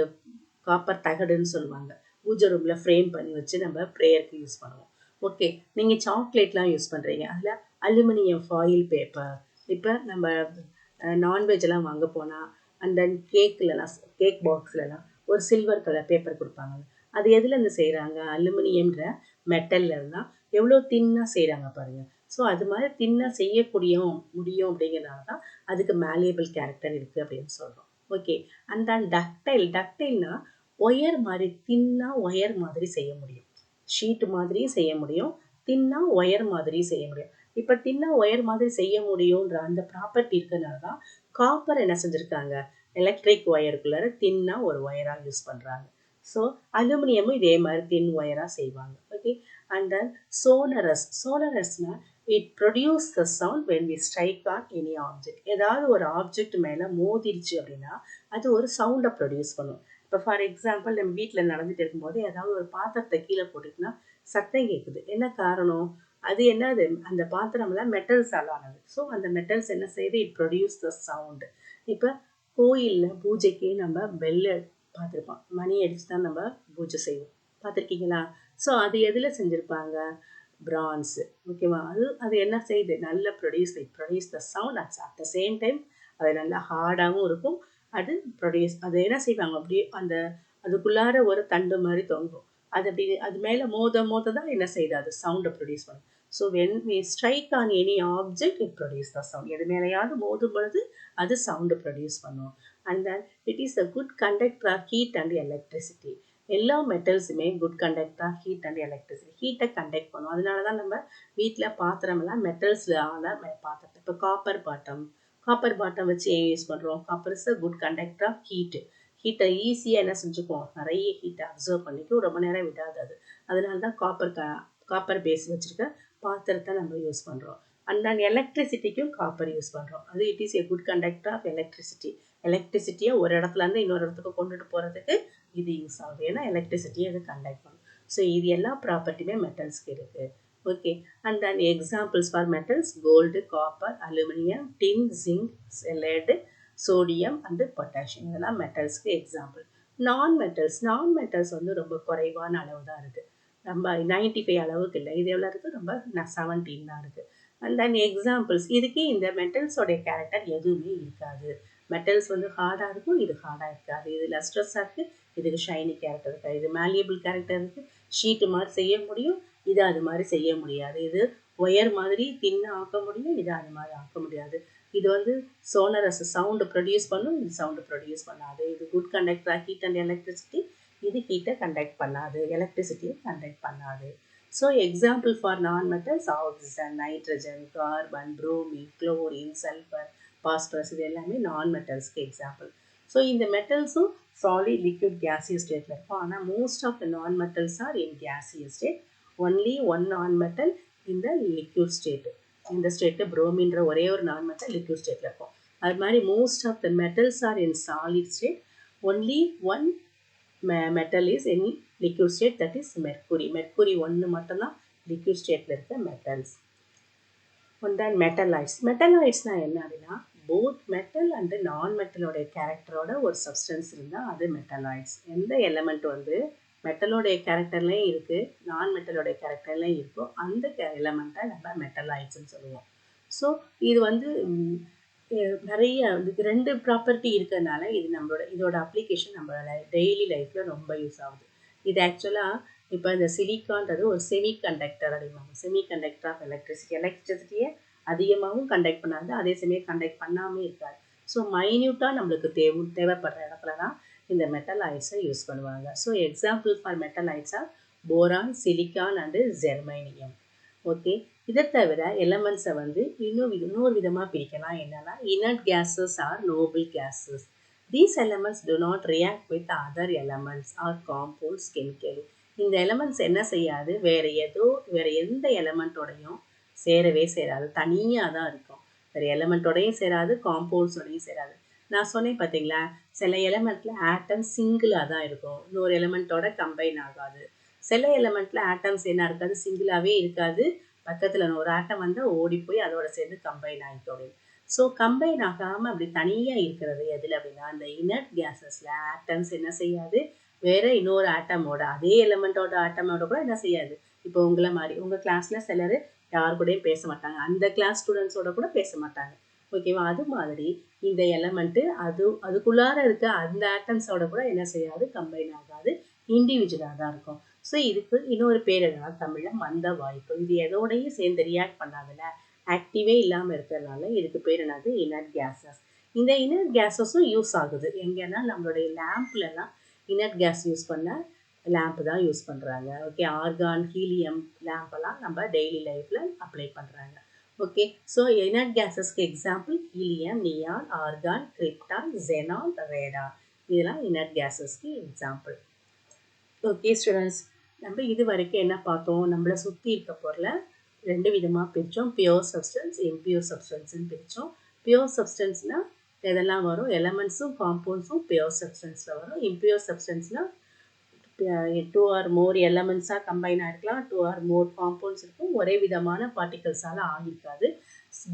காப்பர் தகடுன்னு சொல்லுவாங்க, பூஜை ரூமில் ஃப்ரேம் பண்ணி வச்சு நம்ம ப்ரேயருக்கு யூஸ் பண்ணுவோம். ஓகே, நீங்கள் சாக்லேட்லாம் யூஸ் பண்ணுறீங்க, அதில் அலுமினியம் ஃபாயில் பேப்பர். இப்போ நம்ம நான்வெஜ்லாம் வாங்க போனால் அண்ட் தென் கேக் பாக்ஸ்லலாம் ஒரு சில்வர் கலர் பேப்பர் கொடுப்பாங்க. அது எதுலேருந்து செய்கிறாங்க, அலுமினியம்ன்ற மெட்டலில் தான். எவ்வளோ தின்னாக செய்கிறாங்க பாருங்கள். ஸோ அது மாதிரி தின்னாக செய்யக்கூடிய முடியும் அப்படிங்கிறனால தான் அதுக்கு malleable கேரக்டர் இருக்குது அப்படின்னு சொல்கிறோம். ஓகே, அண்ட் தென் டக்டைல்னா ஒயர் மாதிரி தின்னா ஒயர் மாதிரி செய்ய முடியும், ஷீட் மாதிரியும் செய்ய முடியும், தின்னா ஒயர் மாதிரியும் செய்ய முடியும். இப்போ தின்னா ஒயர் மாதிரி செய்ய முடியுன்ற அந்த ப்ராப்பர்ட்டி இருக்கிறதுனால தான் காப்பர் என்ன செஞ்சுருக்காங்க, எலக்ட்ரிக் ஒயருக்குள்ளார தின்னா ஒரு ஒயராக யூஸ் பண்ணுறாங்க. ஸோ அலுமினியமும் இதே மாதிரி தின் ஒயராக செய்வாங்க. ஓகே, அண்ட் தென் சோனரஸ்னா it produce the sound when we strike on any object. ஏதாவது ஒரு ஆப்ஜெக்ட் மேலே மோதிருச்சு அப்படின்னா அது ஒரு சவுண்டை ப்ரொடியூஸ் பண்ணும். இப்போ ஃபார் எக்ஸாம்பிள் நம்ம வீட்டில் நடந்துட்டு இருக்கும்போது ஏதாவது ஒரு பாத்திரத்தை கீழே போட்டுட்டுனா சத்தம் கேட்குது. என்ன காரணம், அது என்னது, அந்த பாத்திரம்லாம் மெட்டல்ஸால் ஆனது. ஸோ அந்த மெட்டல்ஸ் என்ன செய்யுது, இட் ப்ரொடியூஸ் த சவுண்டு. இப்போ கோயிலில் பூஜைக்கு நம்ம பெல் பார்த்துருப்போம், மணி அடிச்சு தான் நம்ம பூஜை செய்வோம், பார்த்துருக்கீங்களா? ஸோ அது எதில் செஞ்சுருப்பாங்க, பிரான்ஸு. ஓகேவா, அது என்ன செய்யுது, நல்ல produce the sound. At the same time அது நல்லா ஹார்டாகவும் இருக்கும். அது என்ன செய்வாங்க, அப்படியே அந்த அதுக்குள்ளார ஒரு தண்டு மாதிரி தொங்கும். அது மேலே மோத தான் என்ன செய்யுது, அது சவுண்டை ப்ரொடியூஸ் பண்ணும். So when we strike on any object it produce the sound. எது மேலேயாவது மோதும் பொழுது அது சவுண்டை ப்ரொடியூஸ் பண்ணும். And then it is a good conductor of heat and electricity. எல்லா மெட்டல்ஸுமே good conductor of heat and electricity, ஹீட்டை கண்டக்ட் பண்ணும். அதனால தான் நம்ம வீட்டில் பாத்திரமெல்லாம் மெட்டல்ஸில் ஆன பாத்திரத்தை, இப்போ காப்பர் பாட்டம் வச்சு ஏன் யூஸ் பண்ணுறோம், copper is a good conductor of ஹீட்டை ஈஸியாக என்ன செஞ்சுக்குவோம், நிறைய ஹீட்டை அப்சர்வ் பண்ணிக்கும், ரொம்ப நேரம் விடாது அது. அதனால தான் காப்பர் பேஸ் வச்சுருக்க பாத்திரத்தை நம்ம யூஸ் பண்ணுறோம். அண்ட் தென் எலக்ட்ரிசிட்டிக்கும் காப்பர் யூஸ் பண்ணுறோம். அது it is a good conductor of எலக்ட்ரிசிட்டியை ஒரு இடத்துலேருந்து இன்னொரு இடத்துக்கு கொண்டுட்டு போகிறதுக்கு இது யூஸ் ஆகுது. ஏன்னா எலக்ட்ரிசிட்டியை அது கண்டக்ட் பண்ணும். ஸோ இது எல்லா ப்ராப்பர்ட்டியுமே மெட்டல்ஸ்க்கு இருக்குது. Okay, and then examples for metals gold, copper, aluminium, tin, zinc, lead, sodium and potassium. இதெல்லாம் மெட்டல்ஸ்க்கு எக்ஸாம்பிள். நான் மெட்டல்ஸ் வந்து ரொம்ப குறைவான அளவு தான் இருக்குது. நம்ம 95 அளவுக்கு இல்லை, இது எவ்வளோ இருக்குது, ரொம்ப 17 தான் இருக்குது. அண்ட் தென் எக்ஸாம்பிள்ஸ், இதுக்கு இந்த மெட்டல்ஸோடைய கேரக்டர் எதுவுமே இருக்காது. மெட்டல்ஸ் வந்து ஹார்டாக இருக்கும், இது ஹார்டாக இருக்காது. இது லஸ்ட்ரஸாக இருக்குது, இதுக்கு ஷைனி கேரக்டர் இருக்காது. இது malleable கேரக்டர் இருக்குது, ஷீட்டு மாதிரி செய்ய முடியும், இது அது மாதிரி செய்ய முடியாது. இது ஒயர் மாதிரி தின்ன ஆக்க முடியும், இது அது மாதிரி ஆக்க முடியாது. இது வந்து சோனரஸ் சவுண்டு ப்ரொடியூஸ் பண்ணும், இது சவுண்டு ப்ரொடியூஸ் பண்ணாது. இது good conductor heat and electricity, இது ஹீட்டை கண்டக்ட் பண்ணாது, எலக்ட்ரிசிட்டியை கண்டக்ட் பண்ணாது. ஸோ எக்ஸாம்பிள் ஃபார் நான் metals oxygen, nitrogen, carbon, bromine, chlorine, sulphur, phosphorus, இது எல்லாமே நான் மெட்டல்ஸ்க்கு எக்ஸாம்பிள். ஸோ இந்த மெட்டல்ஸும் சாலிட், லிக்விட், கேசியஸ் ஸ்டேட்டில் இருக்கும். ஆனால் most of the non metals are in gaseous state. Only one non metal இந்த லிக்விட் ஸ்டேட்டு. இந்த ஸ்டேட்டில் புரோமின்ற ஒரே ஒரு நான் மெட்டல் லிக்விட் ஸ்டேட்டில் இருக்கும். அது மாதிரி most of the metals are in solid state. Only one metal is in liquid state, that is mercury ஒன்று மட்டும்தான் liquid stateல இருக்க metals. and then metalloidsனா என்ன அப்படின்னா, both metal and non-metalோடைய கேரக்டரோட ஒரு சப்ஸ்டன்ஸ் இருந்தால் அது மெட்டலாய்ட்ஸ். எந்த எலமெண்ட் வந்து மெட்டலோடைய கேரக்டர்லேயும் இருக்குது, நான் மெட்டலோடைய கேரக்டர்லேயும் இருக்கோ அந்த எலமெண்ட்டை நம்ம மெட்டலாய்ட்ஸ்ன்னு சொல்லுவோம். ஸோ இது வந்து நிறைய இதுக்கு 2 ப்ராப்பர்ட்டி இருக்கிறதுனால இது இதோட அப்ளிகேஷன் நம்மளோட டெய்லி லைஃப்பில் ரொம்ப யூஸ் ஆகுது. இது ஆக்சுவலாக இப்போ இந்த சிலிக்கான்றது ஒரு செமி கண்டக்டர் அப்படிம்பாங்க. செமி கண்டக்டர் ஆஃப் எலக்ட்ரிசிட்டியை அதிகமாகவும் கண்டக்ட் பண்ணாது, அதே சமயம் கண்டக்ட் பண்ணாமல் இருக்காது. ஸோ மைன்யூட்டாக நம்மளுக்கு தேவைப்படுற இடத்துல தான் இந்த மெட்டலாய்ட்ஸை யூஸ் பண்ணுவாங்க. ஸோ எக்ஸாம்பிள் ஃபார் மெட்டலாய்ட்ஸாக boron, silicon and germanium. Okay, இதை தவிர எலமெண்ட்ஸை வந்து இன்னொரு விதமாக பிரிக்கலாம். என்னென்னா, inert gases or noble gases. These elements do not react with other elements or compounds chemically. இந்த எலமெண்ட்ஸ் என்ன செய்யாது, வேறு எந்த எலமெண்ட்டோடையும் சேரவே சேராது, தனியாக தான் இருக்கும். வேறு எலமெண்ட்டோடையும் சேராது, காம்பவுண்ட்ஸோடையும் சேராது. நான் சொன்னேன் பார்த்தீங்களா, சில எலமெண்ட்டில் ஆட்டம் சிங்கிளாக தான் இருக்கும், இன்னொரு எலமெண்ட்டோட கம்பைன் ஆகாது. சில எலமெண்ட்டில் ஆட்டம்ஸ் என்ன இருக்காது, சிங்கிளாகவே இருக்காது, பக்கத்தில் ஒரு ஆட்டம் வந்தால் ஓடி போய் அதோட சேர்ந்து கம்பைன் ஆகிக்கும். ஸோ கம்பைன் ஆகாமல் அப்படி தனியாக இருக்கிறது எதில் அப்படின்னா, அந்த இனர்ட் கேஸஸில் ஆட்டம்ஸ் என்ன செய்யாது, வேறு இன்னொரு ஆட்டமோட அதே எலமெண்ட்டோட ஆட்டமோட கூட என்ன செய்யாது. இப்போ உங்களை மாதிரி உங்கள் கிளாஸில் சிலர் யார் கூடயும் பேச மாட்டாங்க, அந்த கிளாஸ் ஸ்டூடெண்ட்ஸோட கூட பேச மாட்டாங்க. ஓகேவா? அது மாதிரி இந்த எலமெண்ட்டு அதுக்குள்ளார இருக்க அந்த ஆட்டம்ஸோட கூட என்ன செய்யாது, கம்பைன் ஆகாது, இண்டிவிஜுவலாக தான் இருக்கும். ஸோ இதுக்கு இன்னொரு பேர் என்னன்னா தமிழில் மந்த வாய்ப்பு. இது எதோடையும் சேர்ந்து ரியாக்ட் பண்ணாதுல்ல, ஆக்டிவே இல்லாமல் இருக்கிறதுனால இதுக்கு பேர் என்னது, இனர்ட் கேஸஸ். இந்த இனர்ட் கேஸஸும் யூஸ் ஆகுது எங்கன்னா நம்மளுடைய லேம்ப்லலாம் இனர்ட் கேஸ் யூஸ் பண்ண லேம்ப் தான் யூஸ் பண்ணுறாங்க. ஓகே, ஆர்கான் ஹீலியம் லேம்பெல்லாம் நம்ம டெய்லி லைஃப்பில் அப்ளை பண்ணுறாங்க. ஓகே, ஸோ இனர்ட் கேஸஸ்க்கு example helium, neon, argon, krypton, xenon, radon, இதெல்லாம் இனர்ட் கேஸஸ்க்கு எக்ஸாம்பிள். ஓகே ஸ்டூடெண்ட்ஸ், நம்ம இது வரைக்கும் என்ன பார்த்தோம், நம்மளை சுற்றி இருக்க பொருளை ரெண்டு விதமாக பிரித்தோம், பியூர் சப்ஸ்டன்ஸ், இம்பியூர் சப்ஸ்டன்ஸ்னு பிரித்தோம். பியூர் சப்ஸ்டன்ஸ்னால் எதெல்லாம் வரும், எலமெண்ட்ஸும் காம்பவுண்ட்ஸும் பியூர் சப்ஸ்டன்ஸில் வரும். இம்பியூர் சப்ஸ்டன்ஸ்னால் 2 or more எலமெண்ட்ஸாக கம்பைன் ஆகிருக்கலாம், 2 or more காம்பவுண்ட்ஸ் இருக்கும், ஒரே விதமான பார்ட்டிகல்ஸால் ஆகிருக்காது,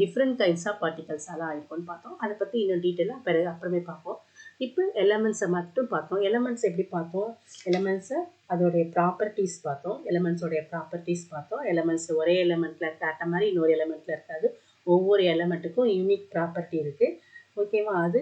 டிஃப்ரெண்ட் கைண்ட்ஸ் ஆஃப் பார்ட்டிகல்ஸால் ஆகிருக்கும்னு பார்த்தோம். அதை பற்றி இன்னும் டீட்டெயிலாக அப்புறமே பார்ப்போம். இப்போ எலமெண்ட்ஸை மட்டும் பார்த்தோம். எலமெண்ட்ஸ் எப்படி பார்த்தோம், எலமெண்ட்ஸை அதோடைய ப்ராப்பர்ட்டிஸ் பார்த்தோம், எலமெண்ட்ஸோடைய ப்ராப்பர்ட்டிஸ் பார்த்தோம். எலமெண்ட்ஸ் ஒரே எலமெண்ட்டில் இருக்க ஆட்டம் மாதிரி இன்னொரு எலமெண்ட்டில் இருக்காது, ஒவ்வொரு எலமெண்ட்டுக்கும் யூனிக் ப்ராப்பர்ட்டி இருக்குது. ஓகேவா? அது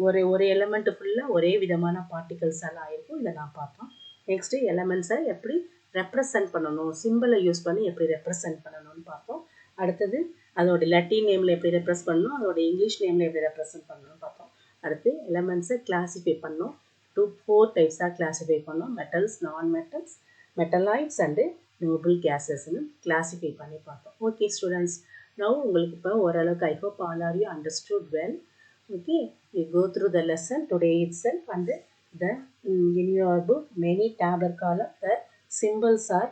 ஒரு எலமெண்ட் ஃபுல்லாக ஒரே விதமான பார்ட்டிகல்ஸால் ஆகிருக்கும், இதை நான் பார்த்தோம். நெக்ஸ்ட்டு எலமெண்ட்ஸை எப்படி ரெப்ரசன்ட் பண்ணணும், சிம்பிளை யூஸ் பண்ணி எப்படி ரெப்ரசன்ட் பண்ணணும்னு பார்த்தோம். அடுத்தது அதோட லத்தீன் நேமில் எப்படி ரெப்ரஸ் பண்ணணும், அதோட இங்கிலீஷ் நேமில் எப்படி ரெப்ரசன்ட் பண்ணணும்னு பார்த்தோம். அடுத்து எலமெண்ட்ஸை கிளாஸிஃபை பண்ணோம், 4 டைப்ஸாக கிளாஸிஃபை பண்ணோம், metals, non metals, metalloids and noble கேஸஸ்ன்னு கிளாஸிஃபை பண்ணி பார்த்தோம். ஓகே ஸ்டூடெண்ட்ஸ், நவ் உங்களுக்கு இப்போ ஓரளவுக்கு I hope all are you understood well. Okay, we go through the lesson today itself, and in your book many tab or column the symbols are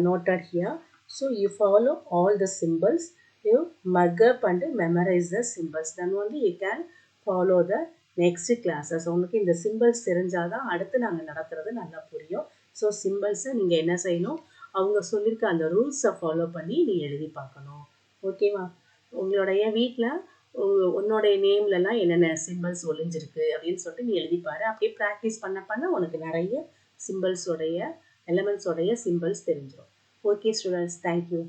noted here. So you follow all the symbols, you mug up and memorize the symbols, then only you can follow the next classes. உங்களுக்கு இந்த symbols தெரிஞ்சாதான் அடுத்து நாங்கள் நடத்துறது நல்லா புரியும். So சிம்பிள்ஸை நீங்கள் என்ன செய்யணும், அவங்க சொல்லியிருக்க அந்த ரூல்ஸை ஃபாலோ பண்ணி நீ எழுதி பார்க்கணும். ஓகேவா? உங்களுடைய வீட்டில் உன்னோடைய நேம்லலாம் என்னென்ன சிம்பிள்ஸ் ஒளிஞ்சிருக்கு அப்படின்னு சொல்லிட்டு நீ எழுதிப்பாரு. அப்படியே ப்ராக்டிஸ் பண்ண உனக்கு நிறைய சிம்பிள்ஸோடைய எலமெண்ட்ஸோடைய சிம்பிள்ஸ் தெரிஞ்சிடும். Okay students, thank you.